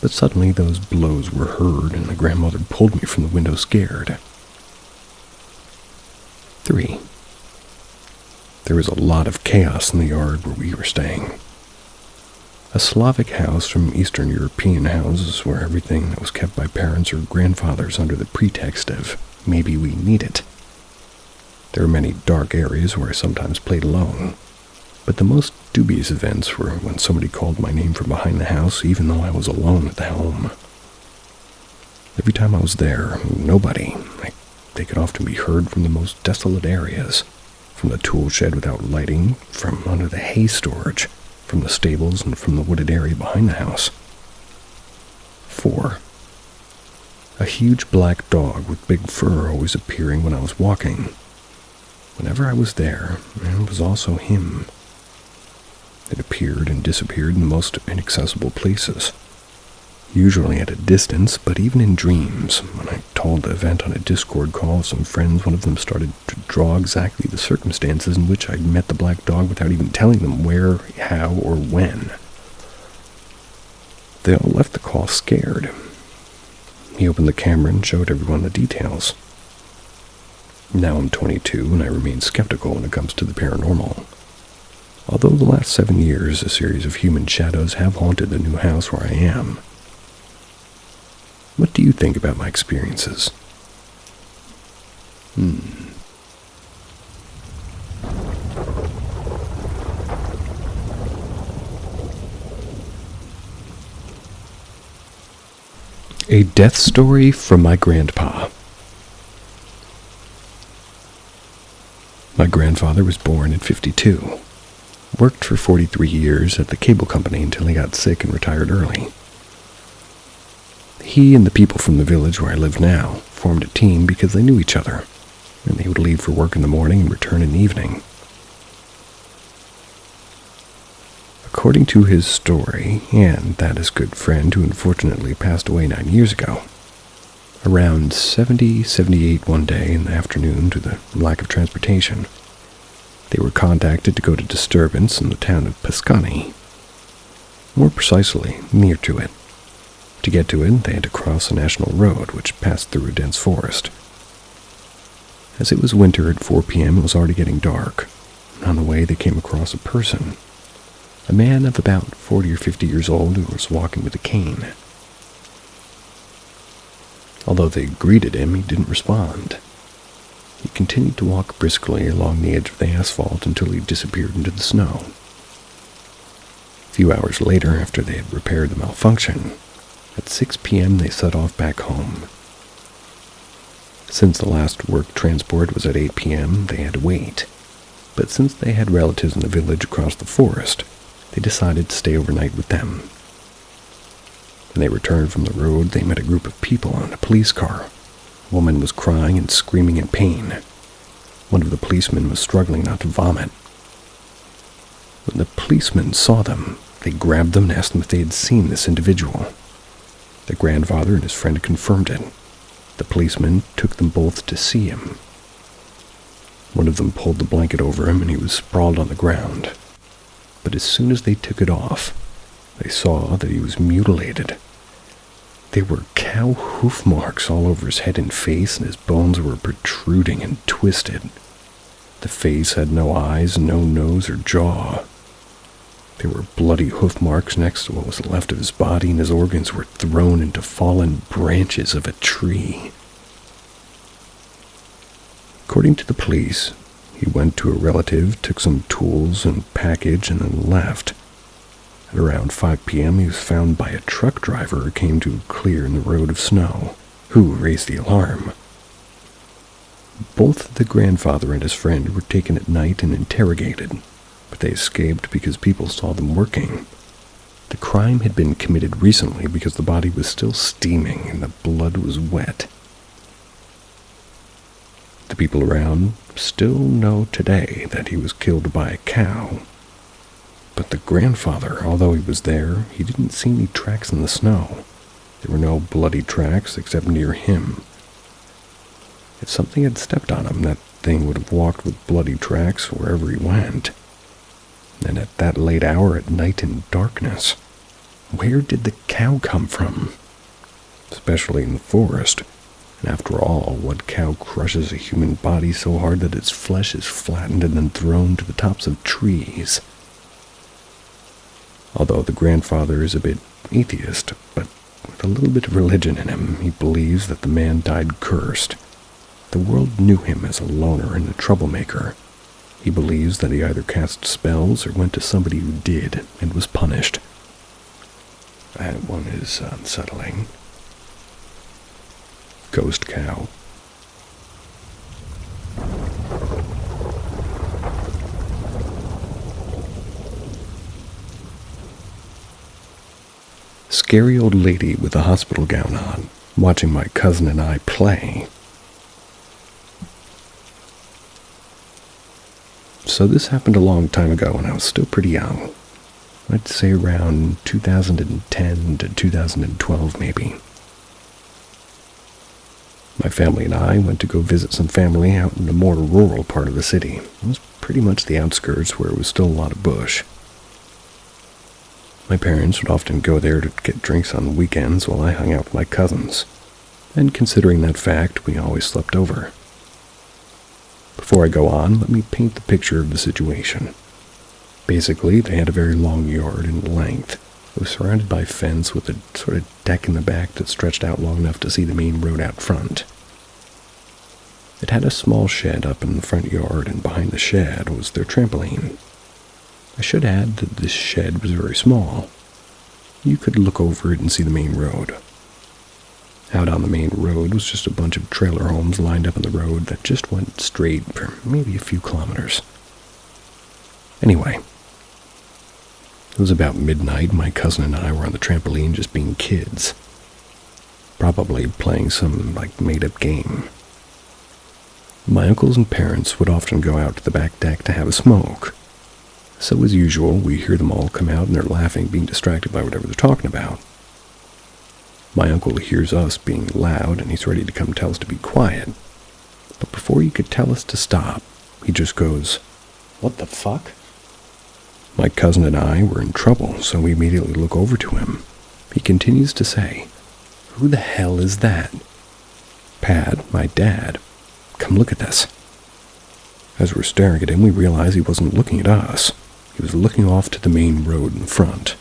But suddenly those blows were heard, and my grandmother pulled me from the window scared. 3. There was a lot of chaos in the yard where we were staying. A Slavic house from Eastern European houses where everything that was kept by parents or grandfathers under the pretext of maybe we need it. There were many dark areas where I sometimes played alone, but the most dubious events were when somebody called my name from behind the house even though I was alone at the home. Every time I was there, nobody. They could often be heard from the most desolate areas, from the tool shed without lighting, from under the hay storage, from the stables, and from the wooded area behind the house. 4. A huge black dog with big fur always appearing when I was walking. Whenever I was there, it was also him. It appeared and disappeared in the most inaccessible places, usually at a distance, but even in dreams. When I told the event on a Discord call with some friends, one of them started to draw exactly the circumstances in which I'd met the black dog without even telling them where, how, or when. They all left the call scared. He opened the camera and showed everyone the details. Now I'm 22 and I remain skeptical when it comes to the paranormal. Although the last 7 years, a series of human shadows have haunted the new house where I am. What do you think about my experiences? A death story from my grandpa. My grandfather was born at 52. Worked for 43 years at the cable company until he got sick and retired early. He and the people from the village where I live now formed a team because they knew each other, and they would leave for work in the morning and return in the evening. A According to his story, and that his good friend who unfortunately passed away 9 years ago, around 78 one day in the afternoon, due to the lack of transportation, they were contacted to go to disturbance in the town of Pascani. More precisely, near to it. To get to it, they had to cross a national road which passed through a dense forest. As it was winter at 4 p.m., it was already getting dark. On the way, they came across a person, a man of about 40 or 50 years old who was walking with a cane. Although they greeted him, he didn't respond. He continued to walk briskly along the edge of the asphalt until he disappeared into the snow. A few hours later, after they had repaired the malfunction, at 6 p.m. they set off back home. Since the last work transport was at 8 p.m., they had to wait. But since they had relatives in the village across the forest, they decided to stay overnight with them. When they returned from the road, they met a group of people in a police car. A woman was crying and screaming in pain. One of the policemen was struggling not to vomit. When the policemen saw them, they grabbed them and asked them if they had seen this individual. The grandfather and his friend confirmed it. The policeman took them both to see him. One of them pulled the blanket over him and he was sprawled on the ground. But as soon as they took it off, they saw that he was mutilated. There were cow hoof marks all over his head and face, and his bones were protruding and twisted. The face had no eyes, no nose or jaw. There were bloody hoof marks next to what was left of his body, and his organs were thrown into fallen branches of a tree. According to the police, he went to a relative, took some tools and package, and then left. At around 5 p.m., he was found by a truck driver who came to clear the road of snow, who raised the alarm. Both the grandfather and his friend were taken at night and interrogated, but they escaped because people saw them working. The crime had been committed recently because the body was still steaming and the blood was wet. The people around still know today that he was killed by a cow. But the grandfather, although he was there, he didn't see any tracks in the snow. There were no bloody tracks except near him. If something had stepped on him, that thing would have walked with bloody tracks wherever he went. And at that late hour at night in darkness, where did the cow come from? Especially in the forest. And after all, what cow crushes a human body so hard that its flesh is flattened and then thrown to the tops of trees? Although the grandfather is a bit atheist, but with a little bit of religion in him, he believes that the man died cursed. The world knew him as a loner and a troublemaker. He believes that he either cast spells or went to somebody who did and was punished. That one is unsettling. Ghost cow. Scary old lady with a hospital gown on, watching my cousin and I play. So this happened a long time ago when I was still pretty young. I'd say around 2010 to 2012 maybe. My family and I went to go visit some family out in a more rural part of the city. It was pretty much the outskirts where it was still a lot of bush. My parents would often go there to get drinks on weekends while I hung out with my cousins. And considering that fact, we always slept over. Before I go on, let me paint the picture of the situation. Basically, they had a very long yard in length. It was surrounded by a fence with a sort of deck in the back that stretched out long enough to see the main road out front. It had a small shed up in the front yard, and behind the shed was their trampoline. I should add that this shed was very small. You could look over it and see the main road. Out on the main road was just a bunch of trailer homes lined up on the road that just went straight for maybe a few kilometers. Anyway, it was about midnight. My cousin and I were on the trampoline just being kids. Probably playing some, made-up game. My uncles and parents would often go out to the back deck to have a smoke. So as usual, we hear them all come out and they're laughing, being distracted by whatever they're talking about. My uncle hears us being loud and he's ready to come tell us to be quiet. But before he could tell us to stop, he just goes, "What the fuck?" My cousin and I were in trouble, so we immediately look over to him. He continues to say, "Who the hell is that?" "Pat, my dad. Come look at this." As we're staring at him, we realize he wasn't looking at us. He was looking off to the main road in front.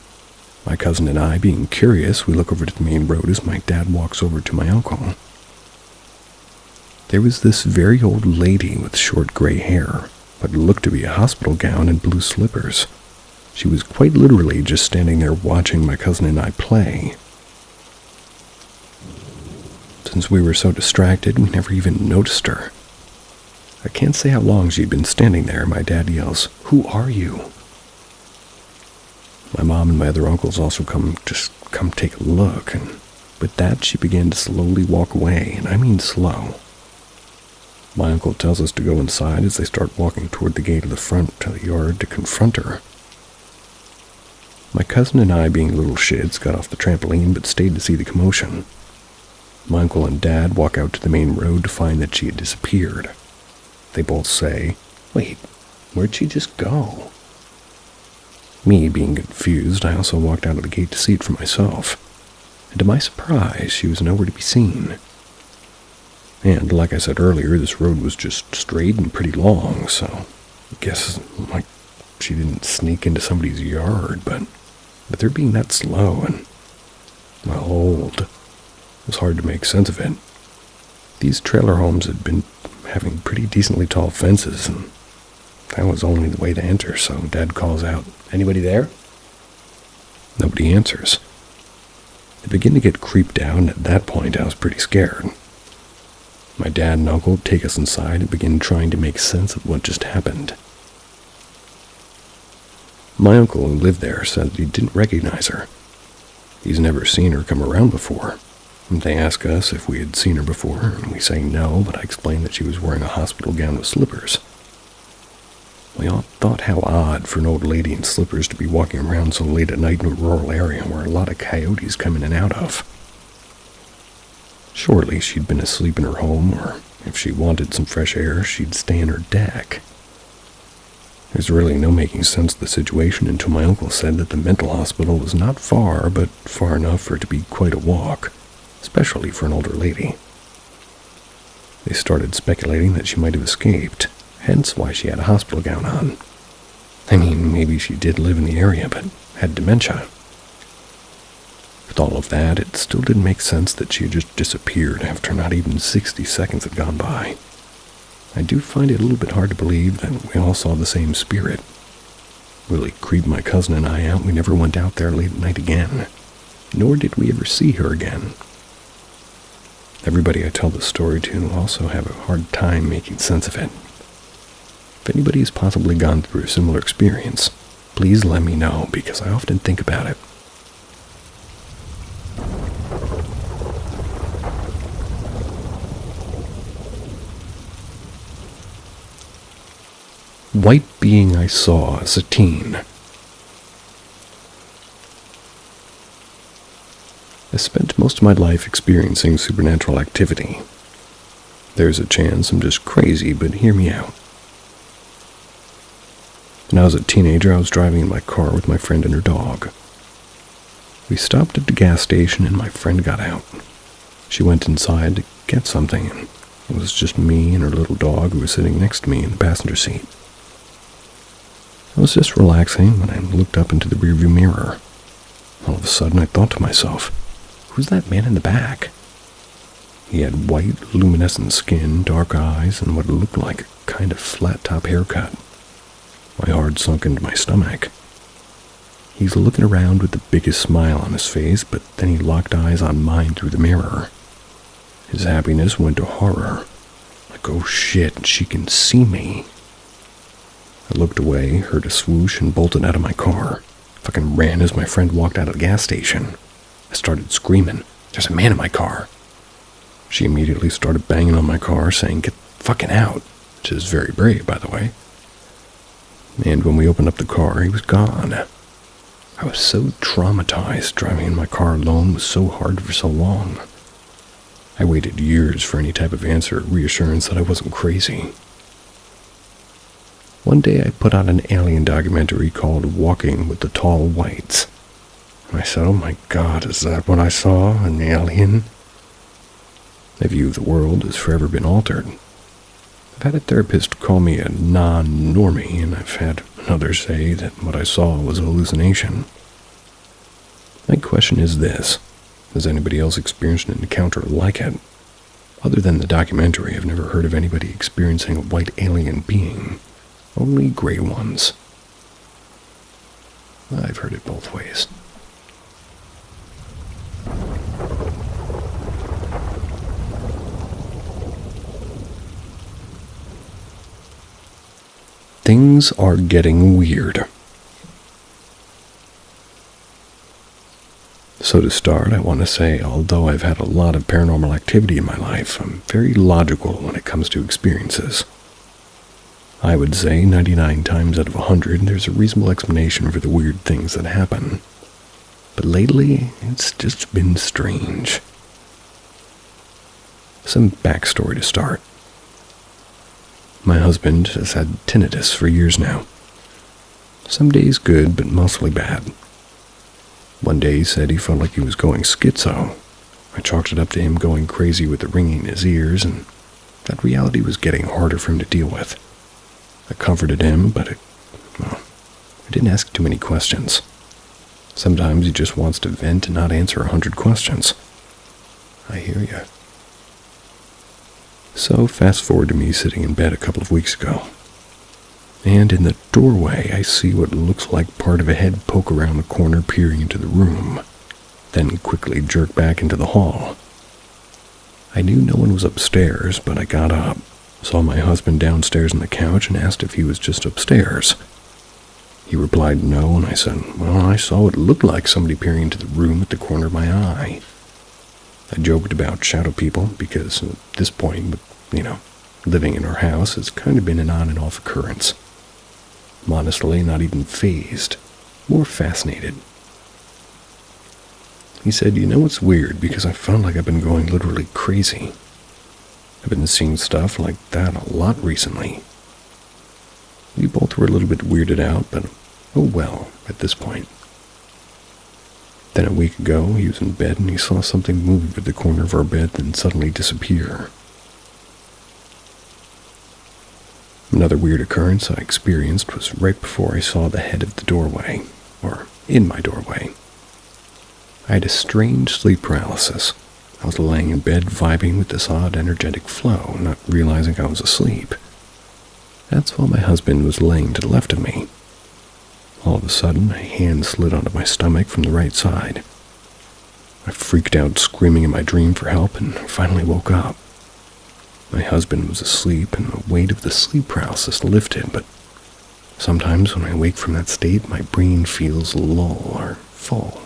My cousin and I, being curious, we look over to the main road as my dad walks over to my uncle. There was this very old lady with short gray hair, what looked to be a hospital gown and blue slippers. She was quite literally just standing there watching my cousin and I play. Since we were so distracted, we never even noticed her. I can't say how long she'd been standing there. My dad yells, "Who are you?" My mom and my other uncles also come take a look, and with that she began to slowly walk away, and I mean slow. My uncle tells us to go inside as they start walking toward the gate of the front to the yard to confront her. My cousin and I, being little shits, got off the trampoline but stayed to see the commotion. My uncle and dad walk out to the main road to find that she had disappeared. They both say, "Wait, where'd she just go?" Me being confused, I also walked out of the gate to see it for myself. And to my surprise, she was nowhere to be seen. And like I said earlier, this road was just straight and pretty long, so I guess she didn't sneak into somebody's yard, but with her being that slow and, well, old, it was hard to make sense of it. These trailer homes had been having pretty decently tall fences, and that was only the way to enter, so Dad calls out, "Anybody there?" Nobody answers. I begin to get creeped out, and at that point I was pretty scared. My dad and uncle take us inside and begin trying to make sense of what just happened. My uncle, who lived there, said that he didn't recognize her. He's never seen her come around before. They ask us if we had seen her before, and we say no, but I explained that she was wearing a hospital gown with slippers. We all thought how odd for an old lady in slippers to be walking around so late at night in a rural area where a lot of coyotes come in and out of. Surely she'd been asleep in her home, or if she wanted some fresh air, she'd stay in her deck. There's really no making sense of the situation until my uncle said that the mental hospital was not far, but far enough for it to be quite a walk, especially for an older lady. They started speculating that she might have escaped, hence why she had a hospital gown on. I mean, maybe she did live in the area, but had dementia. With all of that, it still didn't make sense that she had just disappeared after not even 60 seconds had gone by. I do find it a little bit hard to believe that we all saw the same spirit. Really creeped my cousin and I out. We never went out there late at night again, nor did we ever see her again. Everybody I tell this story to also have a hard time making sense of it. If anybody has possibly gone through a similar experience, please let me know, because I often think about it. White being I saw as a teen. I spent most of my life experiencing supernatural activity. There's a chance I'm just crazy, but hear me out. When I was a teenager, I was driving in my car with my friend and her dog. We stopped at the gas station and my friend got out. She went inside to get something, and it was just me and her little dog who was sitting next to me in the passenger seat. I was just relaxing when I looked up into the rearview mirror. All of a sudden, I thought to myself, who's that man in the back? He had white, luminescent skin, dark eyes, and what looked like a kind of flat-top haircut. My heart sunk into my stomach. He's looking around with the biggest smile on his face, but then he locked eyes on mine through the mirror. His happiness went to horror. Like, oh shit, she can see me. I looked away, heard a swoosh, and bolted out of my car. Fucking ran as my friend walked out of the gas station. I started screaming, "There's a man in my car." She immediately started banging on my car, saying, "Get fucking out," which is very brave, by the way. And when we opened up the car, he was gone. I was so traumatized. Driving in my car alone was so hard for so long. I waited years for any type of answer or reassurance that I wasn't crazy. One day I put on an alien documentary called Walking with the Tall Whites. And I said, oh my God, is that what I saw? An alien? My view of the world has forever been altered. I've had a therapist call me a non-normie, and I've had another say that what I saw was a hallucination. My question is this: has anybody else experienced an encounter like it? Other than the documentary, I've never heard of anybody experiencing a white alien being. Only gray ones. I've heard it both ways. Things are getting weird. So to start, I want to say, although I've had a lot of paranormal activity in my life, I'm very logical when it comes to experiences. I would say 99 times out of 100, there's a reasonable explanation for the weird things that happen. But lately, it's just been strange. Some backstory to start. My husband has had tinnitus for years now. Some days good, but mostly bad. One day he said he felt like he was going schizo. I chalked it up to him going crazy with the ringing in his ears, and that reality was getting harder for him to deal with. I comforted him, but I didn't ask too many questions. Sometimes he just wants to vent and not answer 100 questions. I hear you. So fast forward to me sitting in bed a couple of weeks ago. And in the doorway, I see what looks like part of a head poke around the corner peering into the room, then quickly jerk back into the hall. I knew no one was upstairs, but I got up, saw my husband downstairs on the couch, and asked if he was just upstairs. He replied no, and I said, well, I saw what looked like somebody peering into the room at the corner of my eye. I joked about shadow people because at this point, living in our house has kind of been an on and off occurrence. I'm honestly not even fazed, more fascinated. He said, it's weird because I felt like I've been going literally crazy. I've been seeing stuff like that a lot recently. We both were a little bit weirded out, but oh well at this point. Then a week ago, he was in bed and he saw something move at the corner of our bed then suddenly disappear. Another weird occurrence I experienced was right before I saw the head of the doorway, or in my doorway. I had a strange sleep paralysis. I was laying in bed vibing with this odd energetic flow, not realizing I was asleep. That's while my husband was laying to the left of me. All of a sudden, a hand slid onto my stomach from the right side. I freaked out, screaming in my dream for help, and finally woke up. My husband was asleep, and the weight of the sleep paralysis lifted, but sometimes when I wake from that state, my brain feels lull or full.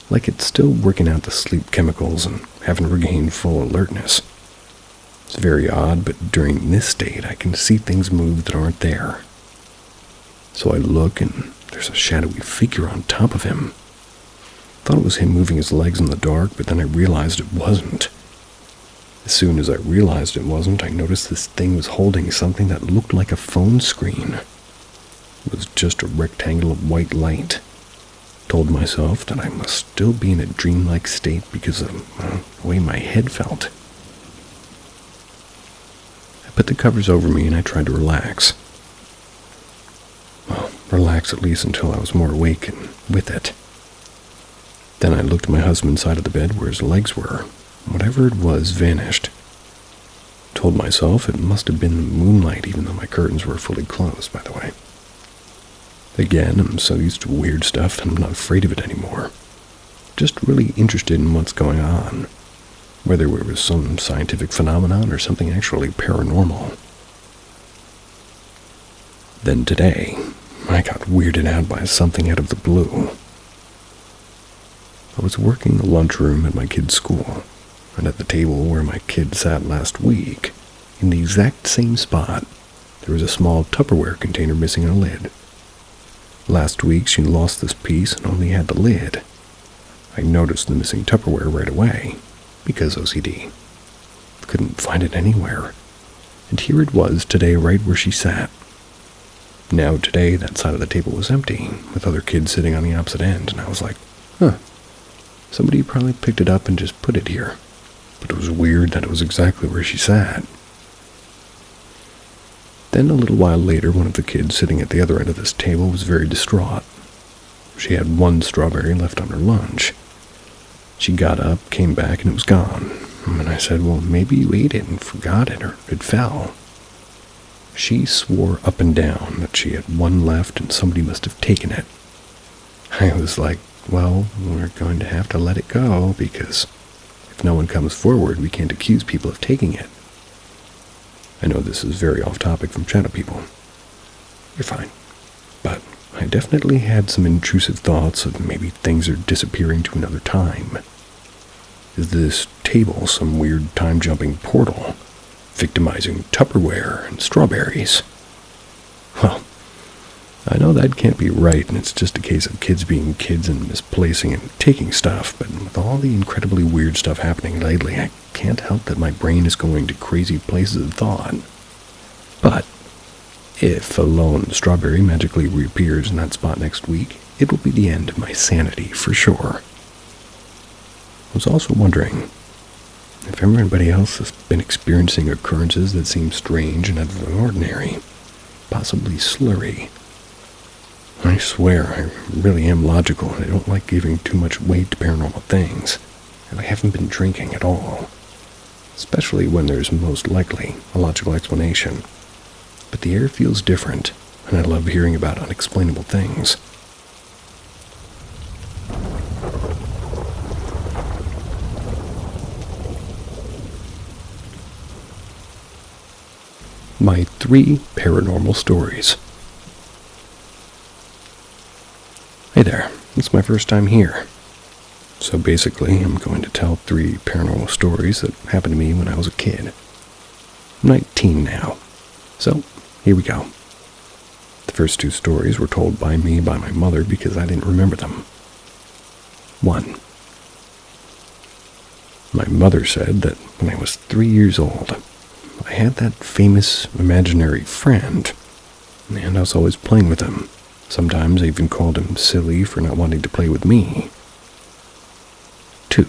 Like it's still working out the sleep chemicals and haven't regained full alertness. It's very odd, but during this state, I can see things move that aren't there. So I look, and there's a shadowy figure on top of him. Thought it was him moving his legs in the dark, but then I realized it wasn't. As soon as I realized it wasn't, I noticed this thing was holding something that looked like a phone screen. It was just a rectangle of white light. Told myself that I must still be in a dreamlike state because of the way my head felt. I put the covers over me and I tried to relax. Well, relax at least until I was more awake and with it. Then I looked at my husband's side of the bed where his legs were. Whatever it was vanished. Told myself it must have been the moonlight, even though my curtains were fully closed, by the way. Again, I'm so used to weird stuff that I'm not afraid of it anymore. Just really interested in what's going on. Whether it was some scientific phenomenon or something actually paranormal. Then today, I got weirded out by something out of the blue. I was working the lunchroom at my kid's school, and at the table where my kid sat last week, in the exact same spot, there was a small Tupperware container missing a lid. Last week she lost this piece and only had the lid. I noticed the missing Tupperware right away, because OCD. Couldn't find it anywhere. And here it was today right where she sat. Now today that side of the table was empty, with other kids sitting on the opposite end, and I was like, somebody probably picked it up and just put it here. But it was weird that it was exactly where she sat. Then a little while later, one of the kids sitting at the other end of this table was very distraught. She had one strawberry left on her lunch. She got up, came back, and it was gone. And I said, well, maybe you ate it and forgot it, or it fell. She swore up and down that she had one left and somebody must have taken it. I was like, well, we're going to have to let it go, because if no one comes forward, we can't accuse people of taking it. I know this is very off topic from shadow people. You're fine. But I definitely had some intrusive thoughts of maybe things are disappearing to another time. Is this table some weird time-jumping portal, victimizing Tupperware and strawberries? Well, I know that can't be right, and it's just a case of kids being kids and misplacing and taking stuff, but with all the incredibly weird stuff happening lately, I can't help that my brain is going to crazy places of thought. But if a lone strawberry magically reappears in that spot next week, it will be the end of my sanity for sure. I was also wondering if everybody else has been experiencing occurrences that seem strange and out of the ordinary, possibly slurry. I swear, I really am logical, and I don't like giving too much weight to paranormal things, and I haven't been drinking at all, especially when there's most likely a logical explanation. But the air feels different, and I love hearing about unexplainable things. My 3 paranormal stories. Hey there, it's my first time here. So basically, I'm going to tell 3 paranormal stories that happened to me when I was a kid. I'm 19 now, so here we go. The first 2 stories were told by me by my mother because I didn't remember them. 1. My mother said that when I was 3 years old, I had that famous imaginary friend, and I was always playing with him. Sometimes I even called him silly for not wanting to play with me. 2.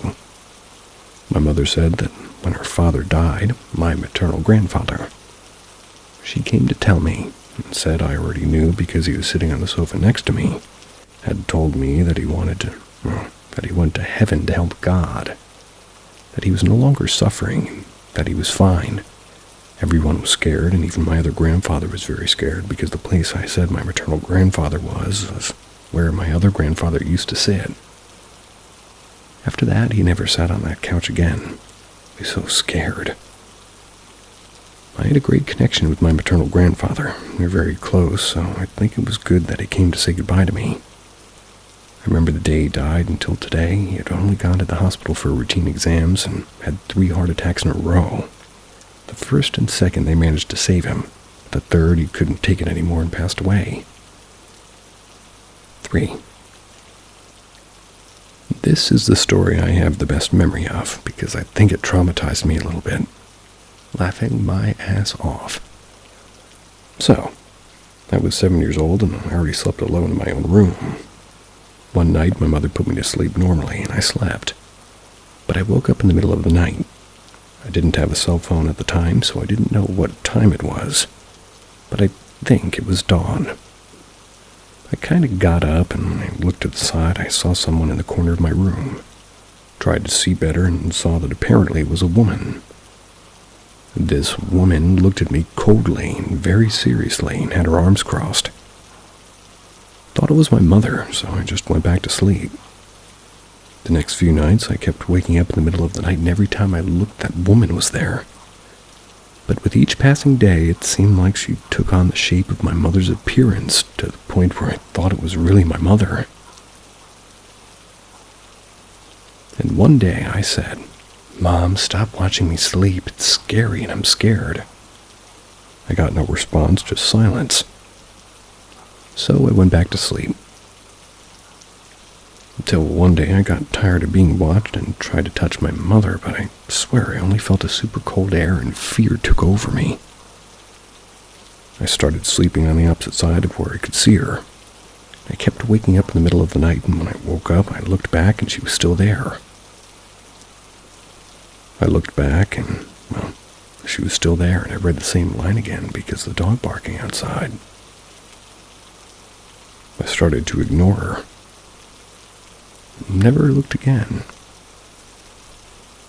My mother said that when her father died, my maternal grandfather, she came to tell me and said I already knew because he was sitting on the sofa next to me, had told me that he went to heaven to help God, that he was no longer suffering, that he was fine. Everyone was scared, and even my other grandfather was very scared because the place I said my maternal grandfather was where my other grandfather used to sit. After that, he never sat on that couch again. He was so scared. I had a great connection with my maternal grandfather. We were very close, so I think it was good that he came to say goodbye to me. I remember the day he died until today. He had only gone to the hospital for routine exams and had 3 heart attacks in a row. The first and second, they managed to save him. The third, he couldn't take it anymore and passed away. 3. This is the story I have the best memory of, because I think it traumatized me a little bit. Laughing my ass off. So, I was 7 years old, and I already slept alone in my own room. One night, my mother put me to sleep normally, and I slept. But I woke up in the middle of the night. I didn't have a cell phone at the time, so I didn't know what time it was. But I think it was dawn. I kind of got up, and when I looked to the side, I saw someone in the corner of my room. Tried to see better and saw that apparently it was a woman. This woman looked at me coldly and very seriously and had her arms crossed. Thought it was my mother, so I just went back to sleep. The next few nights, I kept waking up in the middle of the night, and every time I looked, that woman was there. But with each passing day, it seemed like she took on the shape of my mother's appearance, to the point where I thought it was really my mother. And one day I said, "Mom, stop watching me sleep. It's scary and I'm scared." I got no response, just silence. So I went back to sleep. Until one day I got tired of being watched and tried to touch my mother, but I swear I only felt a super cold air and fear took over me. I started sleeping on the opposite side of where I could see her. I kept waking up in the middle of the night, and when I woke up, I looked back and she was still there. I looked back and, well, she was still there, and I read the same line again because of the dog barking outside. I started to ignore her. Never looked again.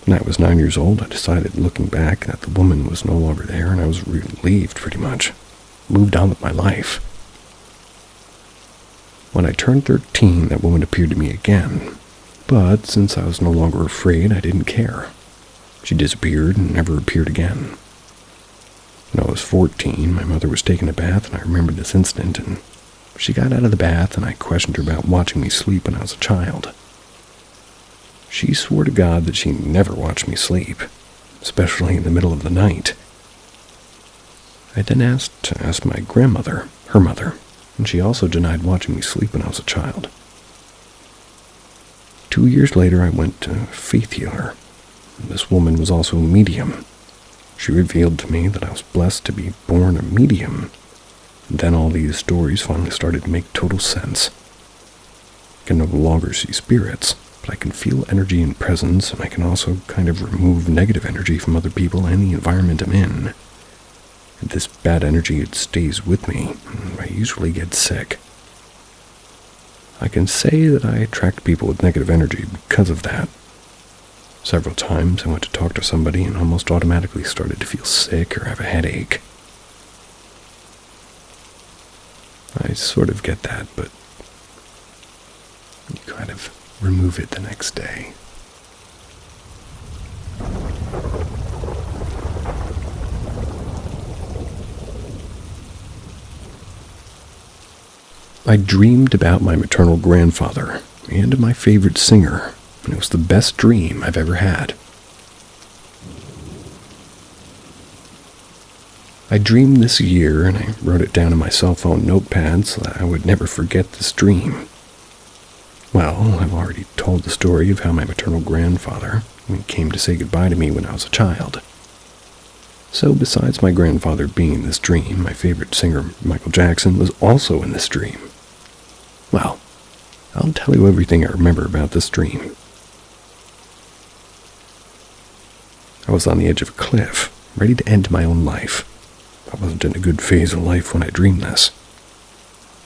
When I was 9 years old, I decided, looking back, that the woman was no longer there, and I was relieved, pretty much. Moved on with my life. When I turned 13, that woman appeared to me again, but since I was no longer afraid, I didn't care. She disappeared and never appeared again. When I was 14, my mother was taking a bath, and I remembered this incident, and she got out of the bath, and I questioned her about watching me sleep when I was a child. She swore to God that she never watched me sleep, especially in the middle of the night. I then asked my grandmother, her mother, and she also denied watching me sleep when I was a child. 2 years later, I went to a faith healer. This woman was also a medium. She revealed to me that I was blessed to be born a medium. And then all these stories finally started to make total sense. I can no longer see spirits, but I can feel energy and presence, and I can also kind of remove negative energy from other people and the environment I'm in. And this bad energy, it stays with me, and I usually get sick. I can say that I attract people with negative energy because of that. Several times I went to talk to somebody and almost automatically started to feel sick or have a headache. I sort of get that, but you kind of remove it the next day. I dreamed about my maternal grandfather and my favorite singer, and it was the best dream I've ever had. I dreamed this year, and I wrote it down in my cell phone notepad so that I would never forget this dream. Well, I've already told the story of how my maternal grandfather came to say goodbye to me when I was a child. So besides my grandfather being in this dream, my favorite singer, Michael Jackson, was also in this dream. Well, I'll tell you everything I remember about this dream. I was on the edge of a cliff, ready to end my own life. I wasn't in a good phase of life when I dreamed this.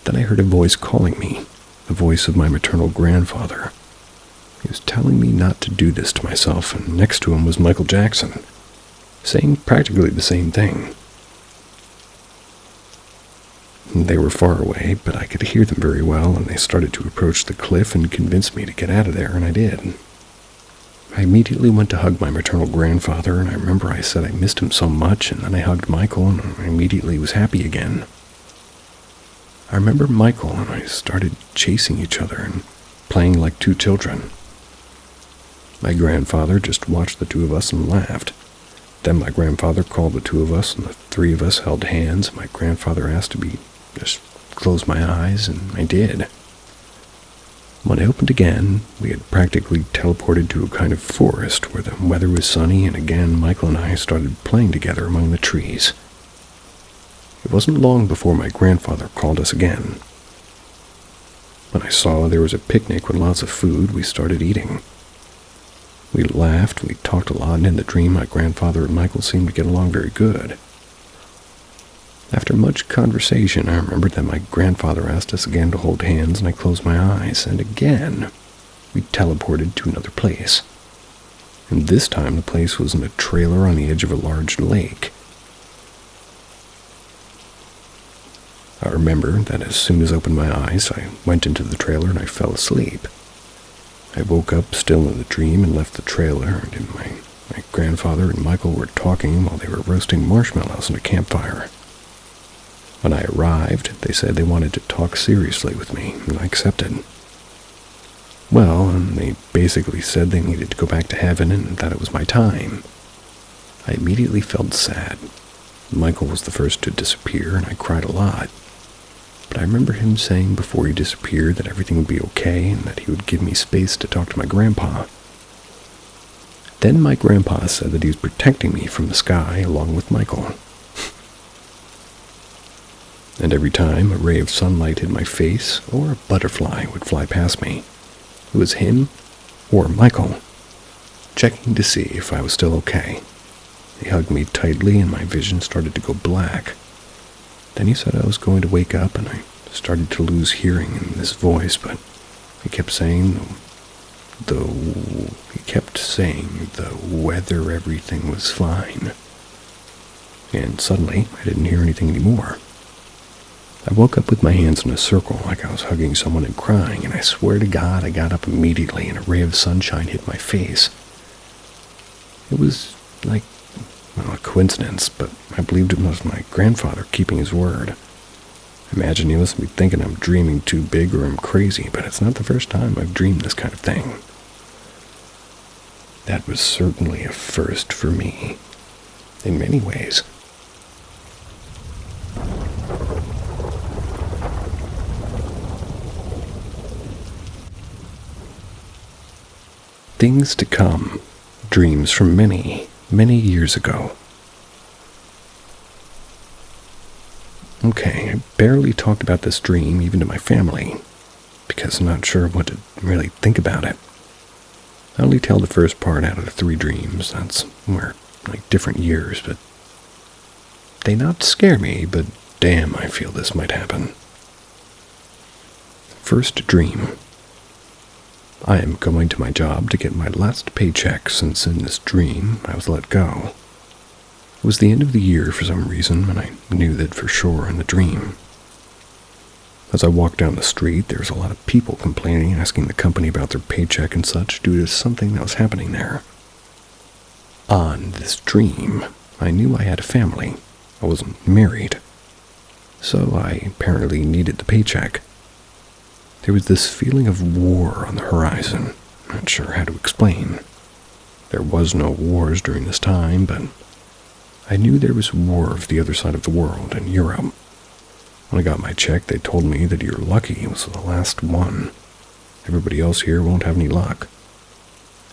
Then I heard a voice calling me, the voice of my maternal grandfather. He was telling me not to do this to myself, and next to him was Michael Jackson, saying practically the same thing. They were far away, but I could hear them very well, and they started to approach the cliff and convinced me to get out of there, and I did. I immediately went to hug my maternal grandfather, and I remember I said I missed him so much, and then I hugged Michael, and I immediately was happy again. I remember Michael and I started chasing each other and playing like two children. My grandfather just watched the two of us and laughed. Then my grandfather called the two of us, and the three of us held hands. My grandfather asked to just close my eyes, and I did. When I opened again, we had practically teleported to a kind of forest where the weather was sunny, and again Michael and I started playing together among the trees. It wasn't long before my grandfather called us again. When I saw there was a picnic with lots of food, we started eating. We laughed, we talked a lot, and in the dream my grandfather and Michael seemed to get along very good. After much conversation, I remembered that my grandfather asked us again to hold hands, and I closed my eyes, and again we teleported to another place. And this time the place was in a trailer on the edge of a large lake. I remember that as soon as I opened my eyes, I went into the trailer and I fell asleep. I woke up still in the dream and left the trailer, and my grandfather and Michael were talking while they were roasting marshmallows in a campfire. When I arrived, they said they wanted to talk seriously with me, and I accepted. Well, and they basically said they needed to go back to heaven and that it was my time. I immediately felt sad. Michael was the first to disappear, and I cried a lot. But I remember him saying before he disappeared that everything would be okay and that he would give me space to talk to my grandpa. Then my grandpa said that he was protecting me from the sky along with Michael. And every time a ray of sunlight hit my face or a butterfly would fly past me, it was him or Michael, checking to see if I was still okay. He hugged me tightly and my vision started to go black. Then he said I was going to wake up and I started to lose hearing in his voice, but he kept saying the weather, everything was fine. And suddenly, I didn't hear anything anymore. I woke up with my hands in a circle like I was hugging someone and crying, and I swear to God I got up immediately and a ray of sunshine hit my face. It was like, well, a coincidence, but I believed it was my grandfather keeping his word. I imagine he must be thinking I'm dreaming too big or I'm crazy, but it's not the first time I've dreamed this kind of thing. That was certainly a first for me, in many ways. Things to come. Dreams from many, many years ago. Okay, I barely talked about this dream even to my family, because I'm not sure what to really think about it. I only tell the first part out of the 3 dreams. That's where, like, different years, but they not scare me, but damn, I feel this might happen. First dream. I am going to my job to get my last paycheck since in this dream I was let go. It was the end of the year for some reason, and I knew that for sure in the dream. As I walked down the street, there was a lot of people complaining, asking the company about their paycheck and such due to something that was happening there. On this dream, I knew I had a family. I wasn't married. So I apparently needed the paycheck. There was this feeling of war on the horizon. Not sure how to explain. There was no wars during this time, but I knew there was war of the other side of the world in Europe. When I got my check, they told me that you're lucky it was the last one. Everybody else here won't have any luck.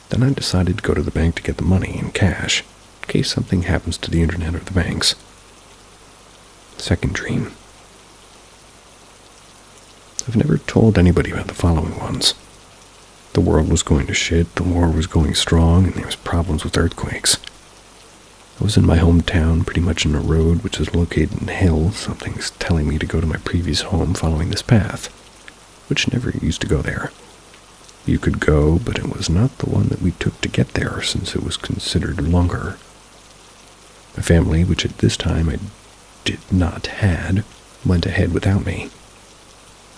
Then I decided to go to the bank to get the money in cash, in case something happens to the internet or the banks. Second dream. I've never told anybody about the following ones. The world was going to shit, the war was going strong, and there was problems with earthquakes. I was in my hometown, pretty much in a road which is located in a hill. Something's telling me to go to my previous home following this path, which never used to go there. You could go, but it was not the one that we took to get there, since it was considered longer. My family, which at this time I did not had, went ahead without me.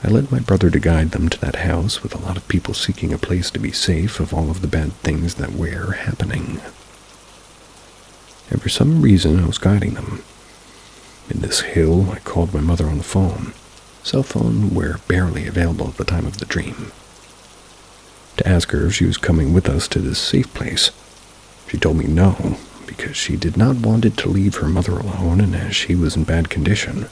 I led my brother to guide them to that house with a lot of people seeking a place to be safe of all of the bad things that were happening. And for some reason I was guiding them. In this hill, I called my mother on the phone. Cell phone were barely available at the time of the dream. To ask her if she was coming with us to this safe place. She told me no, because she did not want it to leave her mother alone and as she was in bad condition.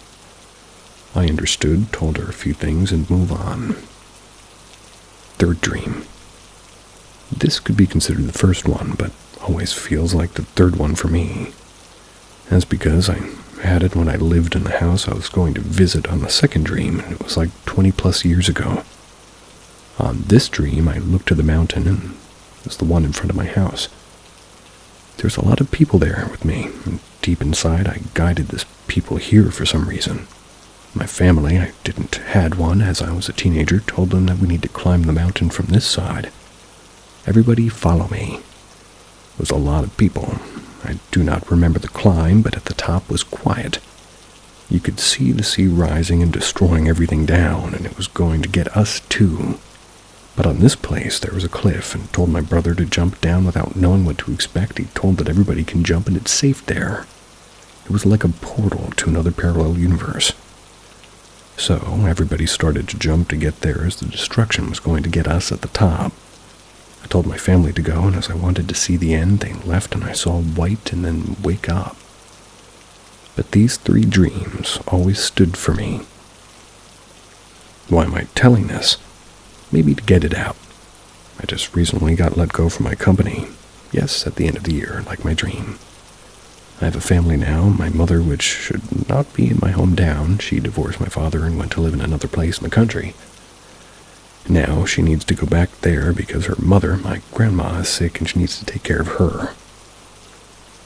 I understood, told her a few things, and moved on. Third dream. This could be considered the first one, but always feels like the third one for me. That's because I had it when I lived in the house I was going to visit on the second dream, and it was like 20 plus years ago. On this dream, I looked to the mountain, and it was the one in front of my house. There's a lot of people there with me, and deep inside I guided this people here for some reason. My family, I didn't had one as I was a teenager, told them that we need to climb the mountain from this side. Everybody follow me. It was a lot of people. I do not remember the climb, but at the top was quiet. You could see the sea rising and destroying everything down, and it was going to get us too. But on this place there was a cliff, and told my brother to jump down without knowing what to expect. He told that everybody can jump and it's safe there. It was like a portal to another parallel universe. So everybody started to jump to get there as the destruction was going to get us at the top. I told my family to go, and as I wanted to see the end, they left and I saw white and then wake up. But these 3 dreams always stood for me. Why am I telling this? Maybe to get it out. I just recently got let go from my company. Yes, at the end of the year, like my dream. I have a family now. My mother, which should not be in my hometown, she divorced my father and went to live in another place in the country. Now she needs to go back there because her mother, my grandma, is sick and she needs to take care of her.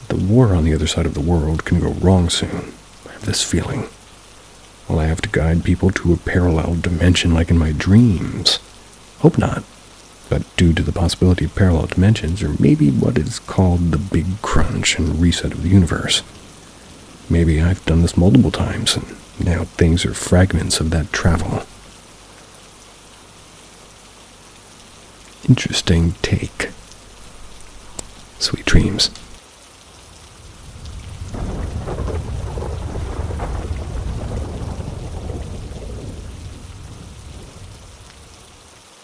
The war on the other side of the world can go wrong soon. I have this feeling. Will I have to guide people to a parallel dimension like in my dreams? Hope not. But due to the possibility of parallel dimensions, or maybe what is called the big crunch and reset of the universe. Maybe I've done this multiple times, and now things are fragments of that travel. Interesting take. Sweet dreams.